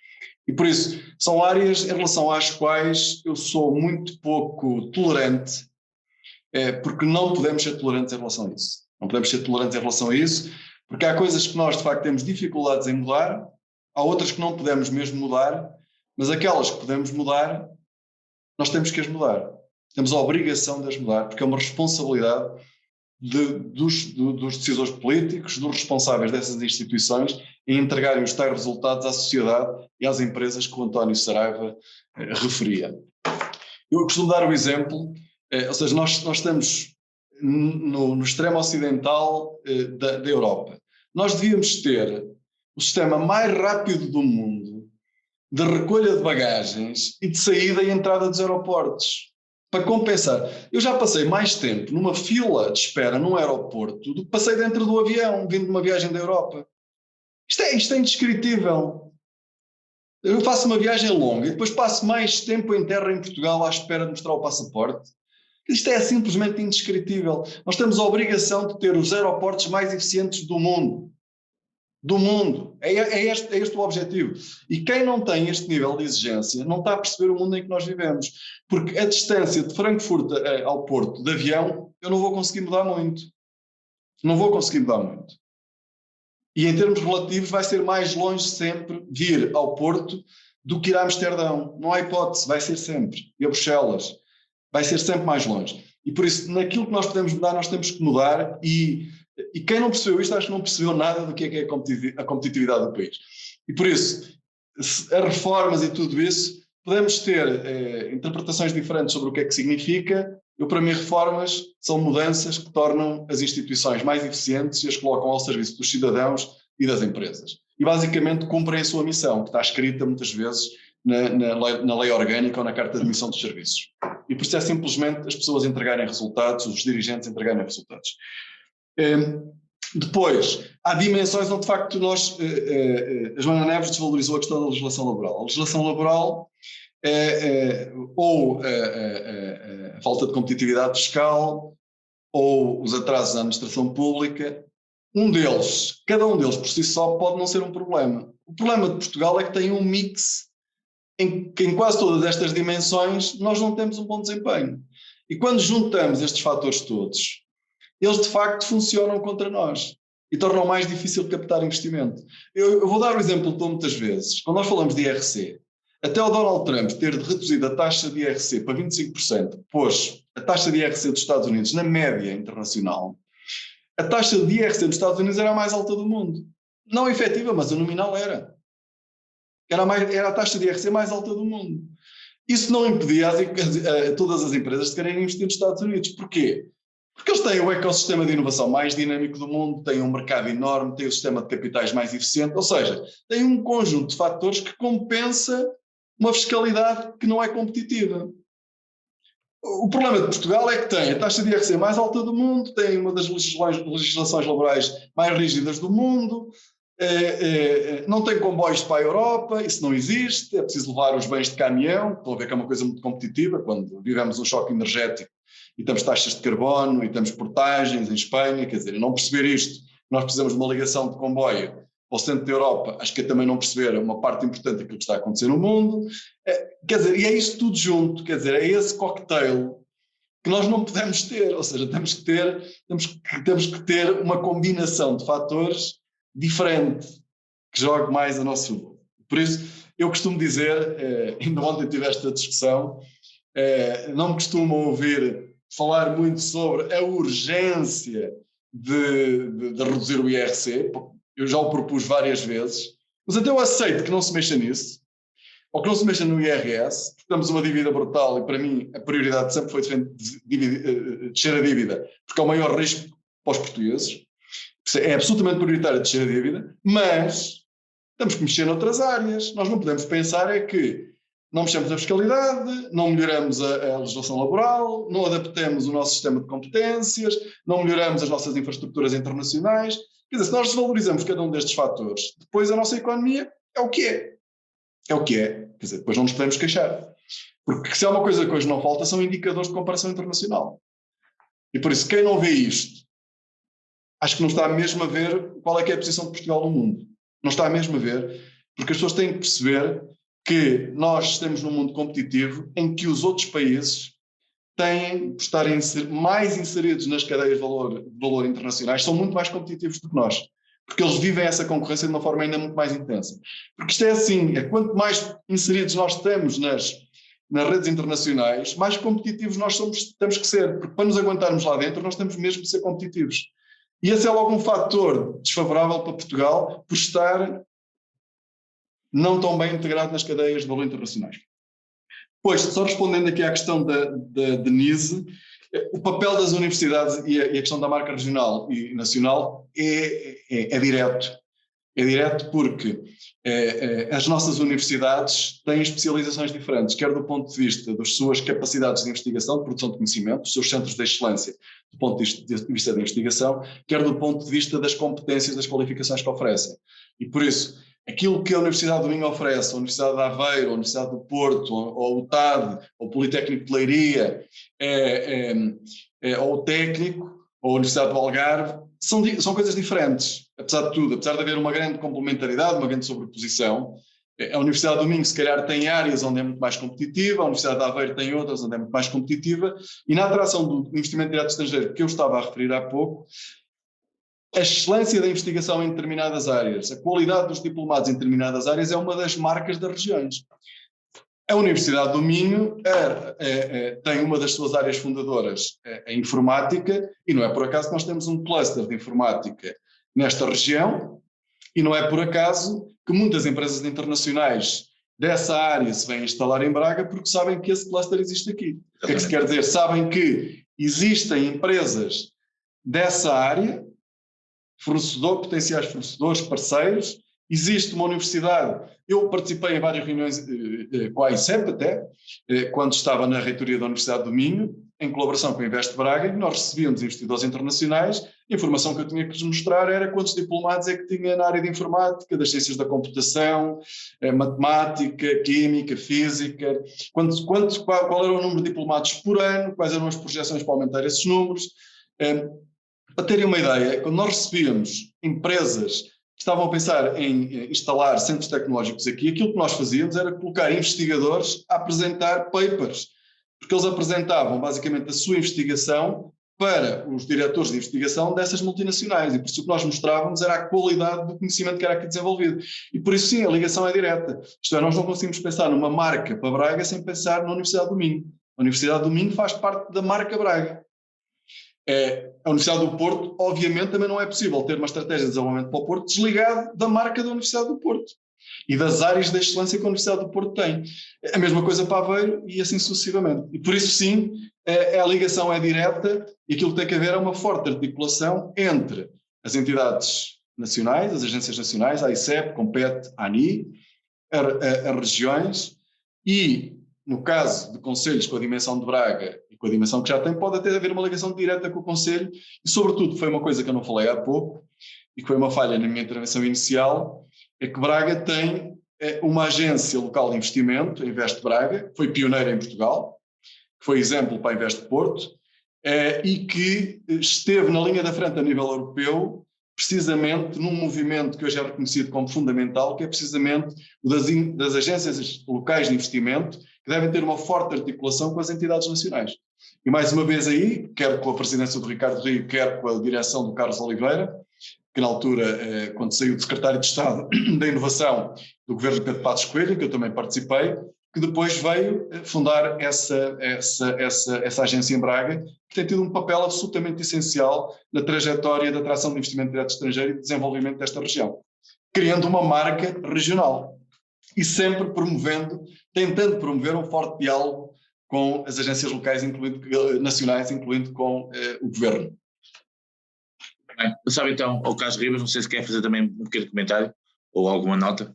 E por isso, são áreas em relação às quais eu sou muito pouco tolerante, porque não podemos ser tolerantes em relação a isso. Não podemos ser tolerantes em relação a isso, porque há coisas que nós, de facto, temos dificuldades em mudar, há outras que não podemos mesmo mudar, mas aquelas que podemos mudar, nós temos que as mudar. Temos a obrigação de as mudar, porque é uma responsabilidade dos decisores políticos, dos responsáveis dessas instituições, em entregarem os tais resultados à sociedade e às empresas que o António Saraiva referia. Eu costumo dar o exemplo, ou seja, nós estamos no extremo ocidental da Europa. Nós devíamos ter o sistema mais rápido do mundo de recolha de bagagens e de saída e entrada dos aeroportos. Para compensar, eu já passei mais tempo numa fila de espera num aeroporto do que passei dentro do avião, vindo de uma viagem da Europa. Isto é indescritível. Eu faço uma viagem longa e depois passo mais tempo em terra em Portugal à espera de mostrar o passaporte. Isto é simplesmente indescritível. Nós temos a obrigação de ter os aeroportos mais eficientes do mundo. Do mundo. É este o objetivo. E quem não tem este nível de exigência não está a perceber o mundo em que nós vivemos. Porque a distância de Frankfurt ao Porto de avião, eu não vou conseguir mudar muito. Não vou conseguir mudar muito. E em termos relativos vai ser mais longe sempre vir ao Porto do que ir a Amsterdão. Não há hipótese, vai ser sempre. E a Bruxelas. Vai ser sempre mais longe. E por isso, naquilo que nós podemos mudar, nós temos que mudar e quem não percebeu isto, acho que não percebeu nada do que é a competitividade do país. E por isso, as reformas e tudo isso, podemos ter interpretações diferentes sobre o que é que significa. Para mim, reformas são mudanças que tornam as instituições mais eficientes e as colocam ao serviço dos cidadãos e das empresas. E basicamente cumprem a sua missão, que está escrita muitas vezes na lei orgânica ou na carta de admissão dos serviços. E por isso é simplesmente as pessoas entregarem resultados, os dirigentes entregarem resultados. Depois, há dimensões onde de facto a Joana Neves desvalorizou a questão da legislação laboral. A legislação laboral ou a falta de competitividade fiscal ou os atrasos na administração pública, cada um deles por si só pode não ser um problema. O problema de Portugal é que tem um mix em que em quase todas estas dimensões nós não temos um bom desempenho. E quando juntamos estes fatores todos, eles de facto funcionam contra nós e tornam mais difícil captar investimento. Eu vou dar o exemplo que dou muitas vezes. Quando nós falamos de IRC, até o Donald Trump ter reduzido a taxa de IRC para 25%, pôs a taxa de IRC dos Estados Unidos na média internacional, a taxa de IRC dos Estados Unidos era a mais alta do mundo. Não efetiva, mas a nominal era. Era a taxa de IRC mais alta do mundo. Isso não impedia todas as empresas de quererem investir nos Estados Unidos. Porquê? Porque eles têm o ecossistema de inovação mais dinâmico do mundo, têm um mercado enorme, têm o sistema de capitais mais eficiente, ou seja, têm um conjunto de fatores que compensa uma fiscalidade que não é competitiva. O problema de Portugal é que tem a taxa de IRC mais alta do mundo, tem uma das legislações laborais mais rígidas do mundo, não tem comboios para a Europa, isso não existe, é preciso levar os bens de caminhão, estou a ver que é uma coisa muito competitiva, quando vivemos um choque energético e temos taxas de carbono e temos portagens em Espanha, quer dizer, não perceber isto, nós precisamos de uma ligação de comboio ao centro da Europa, acho que é também não perceber uma parte importante daquilo que está a acontecer no mundo, quer dizer, e é isto tudo junto, quer dizer, é esse cocktail que nós não podemos ter, ou seja, temos que ter uma combinação de fatores diferente, que jogue mais a nosso favor. Por isso, eu costumo dizer, ainda ontem tive esta discussão, não me costumo ouvir falar muito sobre a urgência de reduzir o IRC, eu já o propus várias vezes, mas até eu aceito que não se mexa nisso, ou que não se mexa no IRS, porque temos uma dívida brutal e para mim a prioridade sempre foi descer a dívida, porque é o maior risco para os portugueses, é absolutamente prioritário descer a dívida, mas temos que mexer noutras áreas, nós não podemos pensar é que não mexemos na fiscalidade, não melhoramos a legislação laboral, não adaptemos o nosso sistema de competências, não melhoramos as nossas infraestruturas internacionais. Quer dizer, se nós desvalorizamos cada um destes fatores, depois a nossa economia é o que é. É o que é. Quer dizer, depois não nos podemos queixar. Porque se há uma coisa que hoje não falta, são indicadores de comparação internacional. E por isso, quem não vê isto, acho que não está mesmo a ver qual é que é a posição de Portugal no mundo. Não está mesmo a ver, porque as pessoas têm que perceber que nós estamos num mundo competitivo em que os outros países têm, por estarem mais inseridos nas cadeias de valor internacionais, são muito mais competitivos do que nós, porque eles vivem essa concorrência de uma forma ainda muito mais intensa. Porque isto é assim, quanto mais inseridos nós estamos nas redes internacionais, mais competitivos nós temos que ser, porque para nos aguentarmos lá dentro nós temos mesmo de ser competitivos. E esse é logo um fator desfavorável para Portugal por estar não tão bem integrado nas cadeias de valor internacionais. Pois, só respondendo aqui à questão da Denise, o papel das universidades e a questão da marca regional e nacional é direto. É direto porque as nossas universidades têm especializações diferentes, quer do ponto de vista das suas capacidades de investigação, de produção de conhecimento, dos seus centros de excelência do ponto de vista da investigação, quer do ponto de vista das competências, das qualificações que oferecem. E por isso, aquilo que a Universidade do Minho oferece, a Universidade de Aveiro, a Universidade do Porto, ou o TAD, ou o Politécnico de Leiria, ou o Técnico, ou a Universidade do Algarve, são coisas diferentes, apesar de tudo, apesar de haver uma grande complementaridade, uma grande sobreposição. A Universidade do Minho, se calhar, tem áreas onde é muito mais competitiva, a Universidade de Aveiro tem outras onde é muito mais competitiva, e na atração do investimento direto estrangeiro, que eu estava a referir há pouco, a excelência da investigação em determinadas áreas, a qualidade dos diplomados em determinadas áreas é uma das marcas das regiões. A Universidade do Minho tem uma das suas áreas fundadoras, a informática, e não é por acaso que nós temos um cluster de informática nesta região, e não é por acaso que muitas empresas internacionais dessa área se vêm instalar em Braga porque sabem que esse cluster existe aqui. O que é que se quer dizer? Sabem que existem empresas dessa área, potenciais fornecedores, parceiros. Existe uma universidade, eu participei em várias reuniões com a ICEP até, quando estava na reitoria da Universidade do Minho, em colaboração com a Invest Braga, e nós recebíamos investidores internacionais. A informação que eu tinha que lhes mostrar era quantos diplomados é que tinha na área de informática, das ciências da computação, matemática, química, física, qual era o número de diplomados por ano, quais eram as projeções para aumentar esses números. Para terem uma ideia, quando nós recebíamos empresas que estavam a pensar em instalar centros tecnológicos aqui, aquilo que nós fazíamos era colocar investigadores a apresentar papers, porque eles apresentavam basicamente a sua investigação para os diretores de investigação dessas multinacionais, e por isso o que nós mostrávamos era a qualidade do conhecimento que era aqui desenvolvido. E por isso sim, a ligação é direta. Isto é, nós não conseguimos pensar numa marca para Braga sem pensar na Universidade do Minho. A Universidade do Minho faz parte da marca Braga. A Universidade do Porto, obviamente, também não é possível ter uma estratégia de desenvolvimento para o Porto desligado da marca da Universidade do Porto e das áreas de excelência que a Universidade do Porto tem. A mesma coisa para Aveiro e assim sucessivamente. E por isso, sim, a ligação é direta e aquilo que tem que haver é uma forte articulação entre as entidades nacionais, as agências nacionais, a ICEP, Compete, a ANI, as regiões e, no caso de concelhos com a dimensão de Braga e com a dimensão que já tem, pode até haver uma ligação direta com o concelho e, sobretudo, foi uma coisa que eu não falei há pouco, e que foi uma falha na minha intervenção inicial, é que Braga tem uma agência local de investimento, a Invest Braga, que foi pioneira em Portugal, que foi exemplo para a Invest Porto, e que esteve na linha da frente a nível europeu, precisamente num movimento que hoje é reconhecido como fundamental, que é precisamente o das agências locais de investimento, que devem ter uma forte articulação com as entidades nacionais. E mais uma vez aí, quer com a presidência do Ricardo Rio, quer com a direção do Carlos Oliveira, que na altura, quando saiu de secretário de Estado da Inovação do governo de Pedro Passos Coelho, que eu também participei, que depois veio fundar essa agência em Braga, que tem tido um papel absolutamente essencial na trajetória da atração de investimento direto estrangeiro e de desenvolvimento desta região, criando uma marca regional e sempre tentando promover um forte diálogo com as agências locais, nacionais, incluindo com o governo. Bem, sabe então, ao Carlos Ribas, não sei se quer fazer também um pequeno comentário ou alguma nota.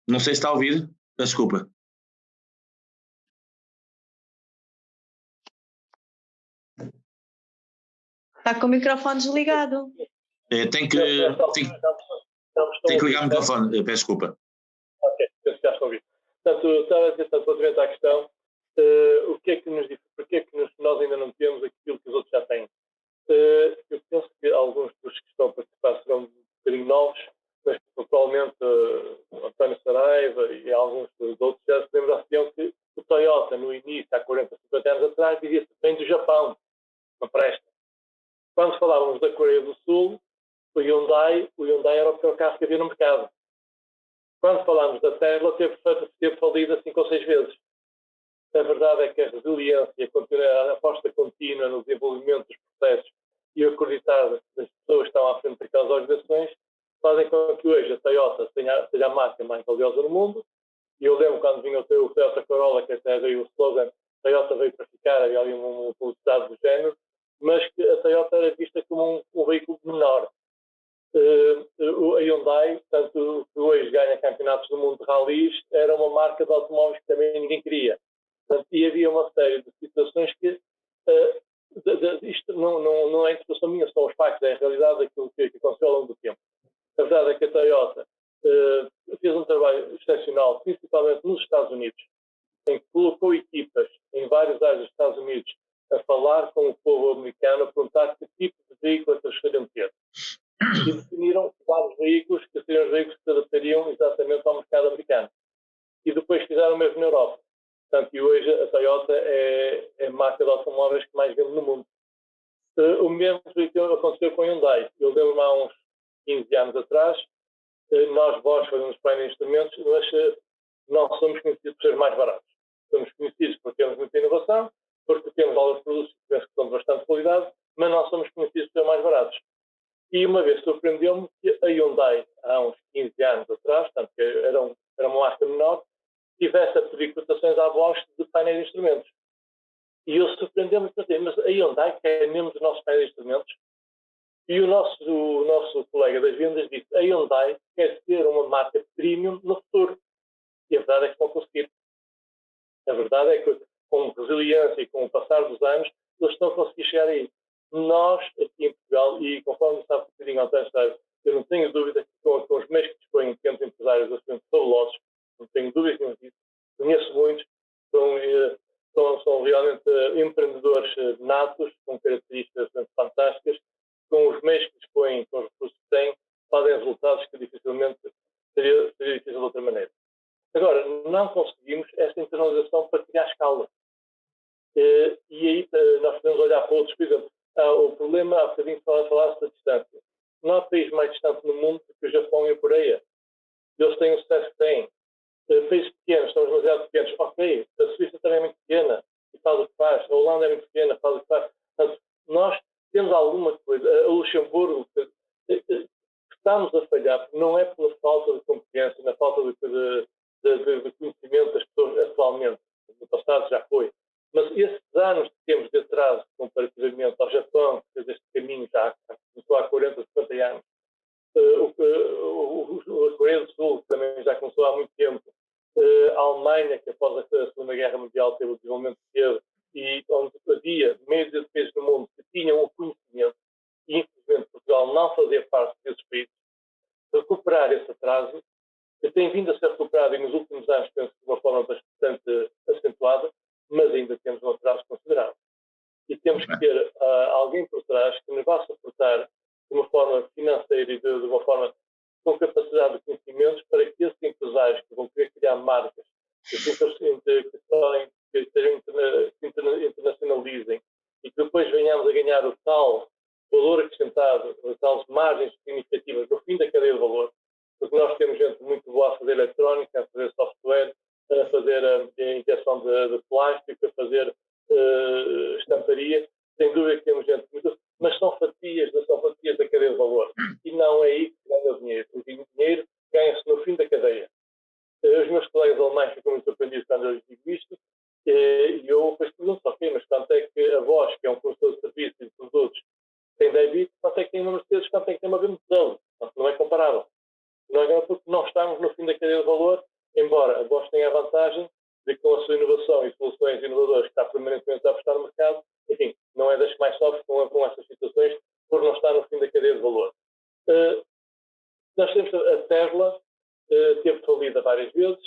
Não sei se está a ouvir, desculpa. Está com o microfone desligado. Tem que ligar o microfone, peço desculpa. Ok, penso que já estou a ouvir. Portanto, estava a dizer, relativamente à questão, o que é que nos diz, porque é que nós ainda não temos aquilo que os outros já têm? Eu penso que alguns dos que estão a participar serão um bocadinho novos, mas provavelmente António Saraiva e alguns dos outros já se lembram que o Toyota, no início, há 40, 50 anos atrás, dizia-se bem do Japão, não presta. Quando falávamos da Coreia do Sul, o Hyundai era o pior carro que havia no mercado. Quando falámos da Tesla, teve falido 5 ou 6 vezes. A verdade é que a resiliência, a aposta contínua no desenvolvimento dos processos e o acreditar que as pessoas que estão à frente daquelas organizações fazem com que hoje a Toyota seja a marca mais valiosa no mundo. E eu lembro quando vinha o Toyota Corolla, que até veio o slogan Toyota veio para ficar, havia ali uma publicidade do género, mas que a Toyota era vista como um veículo menor. A Hyundai, tanto que hoje ganha campeonatos do mundo de rallies, era uma marca de automóveis que também ninguém queria. Portanto, e havia uma série de situações que isto não é interpretação minha, são os factos, é a realidade daquilo que aconteceu ao longo do tempo. A verdade é que a Toyota fez um trabalho excepcional, principalmente nos Estados Unidos, em que colocou equipas em várias áreas dos Estados Unidos a falar com o povo americano, a perguntar que tipo de veículo eles queriam ter. E definiram vários veículos que seriam os veículos que se adaptariam exatamente ao mercado americano. E depois fizeram o mesmo na Europa. Portanto, e hoje a Toyota é a marca de automóveis que mais vende no mundo. O mesmo aconteceu com a Hyundai. Eu lembro-me há uns 15 anos atrás, nós, Bosch, fazemos painéis de instrumentos, mas não somos conhecidos por ser mais baratos. Somos conhecidos porque temos muita inovação, porque temos alguns produtos que penso que são de bastante qualidade, mas não somos conhecidos por ser mais baratos. E uma vez surpreendeu-me que a Hyundai, há uns 15 anos atrás, portanto, que era uma marca menor, tivesse a pedir cotações à Bosch de painéis de instrumentos. E eu surpreendeu-me, mas a Hyundai quer mesmo os nossos painéis de instrumentos? E o nosso colega das vendas disse, a Hyundai quer ser uma marca premium no futuro. E a verdade é que vão conseguir. A verdade é que, com resiliência e com o passar dos anos, eles estão a conseguir chegar aí. Nós, aqui em Portugal, e conforme estava um bocadinho António Saraiva, eu não tenho dúvida que com os meios que dispõem pequenos empresários assim, fabulosos, não tenho dúvida nenhuma disso, conheço muitos, são realmente empreendedores natos, com características fantásticas, com os meios que dispõem, com os recursos que têm, fazem resultados que dificilmente seria difícil de outra maneira. Agora, não conseguimos esta internalização para criar escala. E aí nós podemos olhar para outros, por exemplo, o problema, há bocadinho falasse da distância. Não há país mais distante no mundo do que o Japão e a Coreia. Eles têm o sucesso que têm. Países pequenos, estamos demasiado pequenos. Ok, a Suíça também é muito pequena e faz o que faz. A Holanda é muito pequena, faz o que faz. Portanto, nós temos alguma coisa. A Luxemburgo, estamos a falhar, não é pela falta de competência, na falta de conhecimento das pessoas atualmente. No passado já foi. Mas esses anos que temos de atraso comparativamente ao Japão, que fez este caminho já começou há 40, 50 anos, a Coreia do Sul, que também já começou há muito tempo, a Alemanha, que após a Segunda Guerra Mundial teve o desenvolvimento que teve, e onde havia meios de defesa no mundo que tinham o conhecimento, e infelizmente Portugal não fazia parte desses países, recuperar esse atraso, que tem vindo a ser recuperado e nos últimos anos, penso, de uma forma bastante acentuada, mas ainda temos um atraso considerável. E temos que ter alguém por trás que nos vá suportar de uma forma financeira e de uma forma com capacidade de conhecimentos para que esses empresários que vão querer criar marcas, que se internacionalizem e que depois venhamos a ganhar o tal valor acrescentado, as tais margens significativas no fim da cadeia de valor, porque nós temos gente muito boa a fazer eletrónica, a fazer software, a fazer a injeção de plástico, a fazer estamparia, sem dúvida que temos gente muito, mas são fatias da cadeia de valor, e não é aí que se ganha o dinheiro. O dinheiro ganha-se no fim da cadeia. Os meus colegas alemães ficam muito surpreendidos quando eu lhes digo isto, e eu depois pergunto, ok, mas quanto é que a Bosch, que é um fornecedor de serviços e de produtos, tem débito, quanto é que tem uma Mercedes, quanto é que tem uma BMW? Portanto, não é comparável. Não é porque não estamos no fim da cadeia de valor, embora a Bosch tenha a vantagem de que com a sua inovação e soluções inovadoras que está permanentemente a apostar no mercado, enfim, não é das que mais sofre com essas situações por não estar no fim da cadeia de valor. Nós temos a Tesla, teve falida várias vezes,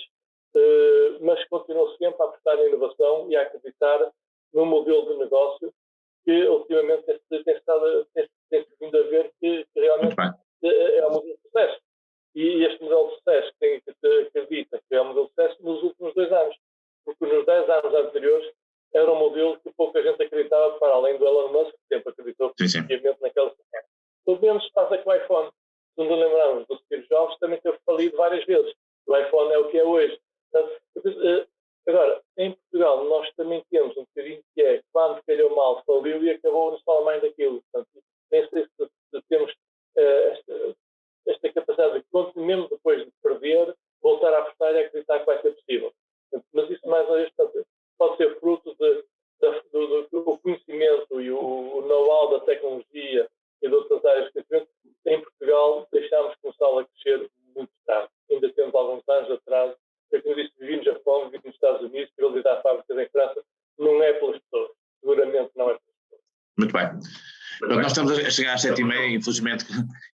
mas continuou sempre a apostar na inovação e a acreditar num modelo de negócio que ultimamente tem vindo a ver que realmente é um modelo de sucesso. E este modelo de sucesso que acredita que é um modelo de sucesso nos últimos 2 anos, porque nos 10 anos anteriores era um modelo que pouca gente acreditava, para além do Elon Musk, que sempre acreditou positivamente naquela sucesso. Pelo menos passa com o iPhone. Se nos lembrarmos do Steve Jobs, também teve falido várias vezes. O iPhone é o que é hoje. Portanto, agora, em Portugal, nós também temos um bocadinho que é quando calhou mal, faliu e acabou, não se fala mais daquilo. Portanto, nem sei se temos esta capacidade de, mesmo depois de perder, voltar a apostar e acreditar que vai ser possível. Mas isso, mais uma vez, pode ser fruto do conhecimento e o know-how da tecnologia e de outras áreas de conhecimento. Em Portugal, deixámos começar a crescer muito tarde. Ainda temos alguns anos atrás. Eu, como disse, vivi no Japão, vivi nos Estados Unidos, tive a lidar fábricas em França. Não é pelas pessoas. Seguramente não é pelas pessoas. Muito bem. Nós estamos a chegar às 7h30, infelizmente.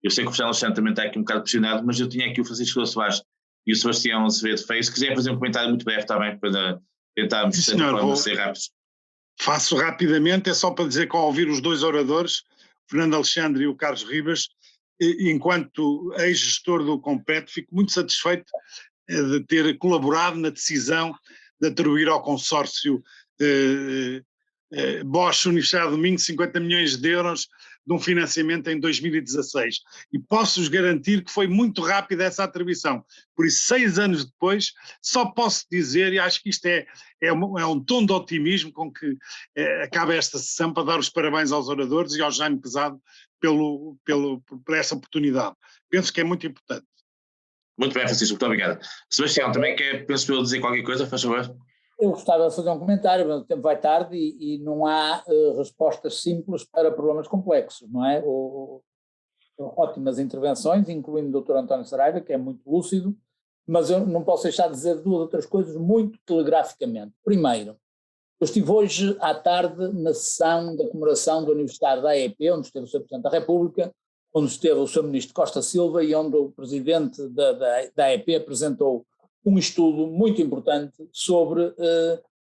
Eu sei que o José Alexandre também está aqui um bocado pressionado, mas eu tinha aqui o Francisco Soares e o Sebastião Azevedo Feio. Se quiser fazer um comentário muito breve também, para tentarmos ser rápidos. Faço rapidamente, é só para dizer que ao ouvir os 2 oradores, Fernando Alexandre e o Carlos Ribas, enquanto ex-gestor do Compet, fico muito satisfeito de ter colaborado na decisão de atribuir ao consórcio Bosch Universidade do Minho 50 milhões de euros de um financiamento em 2016. E posso-vos garantir que foi muito rápida essa atribuição. Por isso, 6 anos depois, só posso dizer, e acho que isto é um tom de otimismo com que acaba esta sessão, para dar os parabéns aos oradores e ao Jaime Pesado por essa oportunidade. Penso que é muito importante. Muito bem, Francisco, muito obrigado. Sebastião, também penso eu dizer qualquer coisa, faz favor. Eu gostava de fazer um comentário, mas o tempo vai tarde e não há respostas simples para problemas complexos, não é? Ótimas intervenções, incluindo o Dr. António Saraiva, que é muito lúcido, mas eu não posso deixar de dizer 2 outras coisas muito telegraficamente. Primeiro, eu estive hoje à tarde na sessão da comemoração do aniversário da AEP, onde esteve o Sr. Presidente da República, onde esteve o Sr. Ministro Costa Silva e onde o Presidente da AEP apresentou um estudo muito importante sobre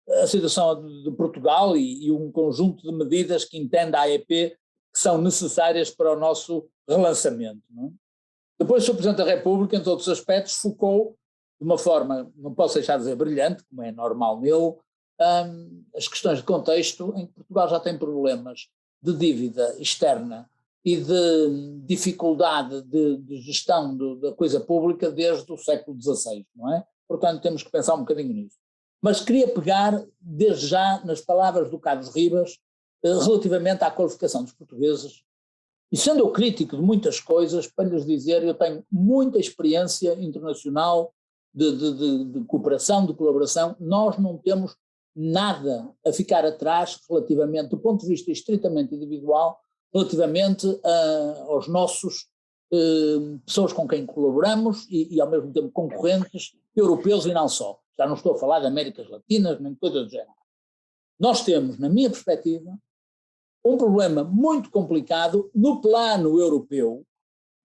a situação de Portugal e um conjunto de medidas que entende a AEP que são necessárias para o nosso relançamento. Não é? Depois o Sr. Presidente da República, em todos os aspectos, focou de uma forma, não posso deixar de dizer brilhante, como é normal nele, as questões de contexto em que Portugal já tem problemas de dívida externa e de dificuldade de gestão da coisa pública desde o século XVI, não é? Portanto, temos que pensar um bocadinho nisso. Mas queria pegar, desde já, nas palavras do Carlos Ribas, relativamente à qualificação dos portugueses, e sendo eu crítico de muitas coisas, para lhes dizer, eu tenho muita experiência internacional de cooperação, de colaboração, nós não temos nada a ficar atrás relativamente, do ponto de vista estritamente individual, relativamente aos nossos pessoas com quem colaboramos e ao mesmo tempo concorrentes europeus e não só. Já não estou a falar de Américas Latinas nem coisas do género. nós temos, na minha perspectiva, um problema muito complicado no plano europeu,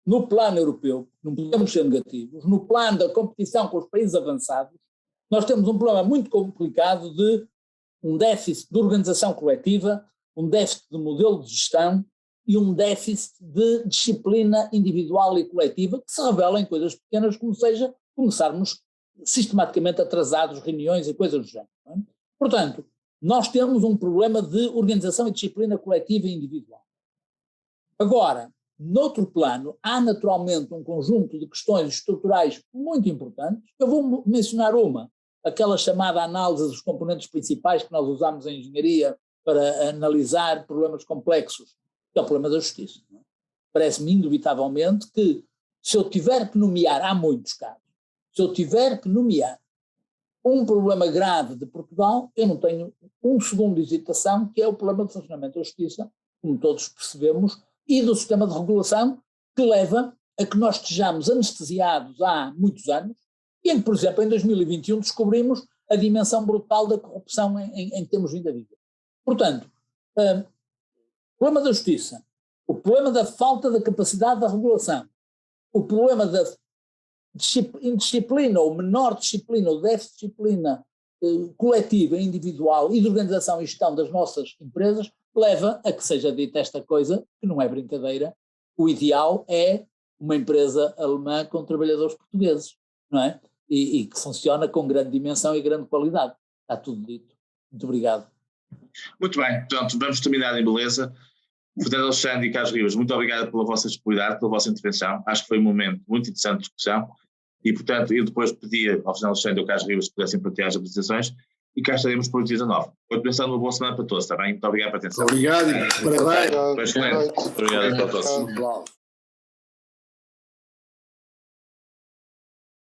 não podemos ser negativos, no plano da competição com os países avançados, nós temos um problema muito complicado de um déficit de organização coletiva, um déficit de modelo de gestão e um déficit de disciplina individual e coletiva que se revela em coisas pequenas como seja começarmos sistematicamente atrasados reuniões e coisas do género. Não é? Portanto, nós temos um problema de organização e disciplina coletiva e individual. Agora, noutro plano, há naturalmente um conjunto de questões estruturais muito importantes. Eu vou mencionar uma, aquela chamada análise dos componentes principais que nós usamos em engenharia para analisar problemas complexos, que é o problema da justiça. Não é? Parece-me indubitavelmente que, se eu tiver que nomear, há muitos casos, se eu tiver que nomear um problema grave de Portugal, eu não tenho um segundo de hesitação, que é o problema do funcionamento da justiça, como todos percebemos, e do sistema de regulação, que leva a que nós estejamos anestesiados há muitos anos, e em que, por exemplo, em 2021 descobrimos a dimensão brutal da corrupção em que temos vindo a viver. Portanto, o problema da justiça, o problema da falta da capacidade da regulação, o problema da indisciplina ou menor disciplina ou déficit de disciplina coletiva e individual e de organização e gestão das nossas empresas leva a que seja dita esta coisa, que não é brincadeira, o ideal é uma empresa alemã com trabalhadores portugueses, não é? E que funciona com grande dimensão e grande qualidade. Está tudo dito. Muito obrigado. Muito bem, portanto, vamos terminar em beleza. Fernando Alexandre e Carlos Ribas, muito obrigado pela vossa disponibilidade, pela vossa intervenção. Acho que foi um momento muito interessante de discussão e, portanto, eu depois pedia ao Fernando Alexandre e ao Carlos Ribas que pudessem partilhar as apresentações e cá estaremos para o dia 19. Vou pensar numa boa semana para todos, está bem? Muito obrigado pela atenção. Obrigado e parabéns. Obrigado a todos.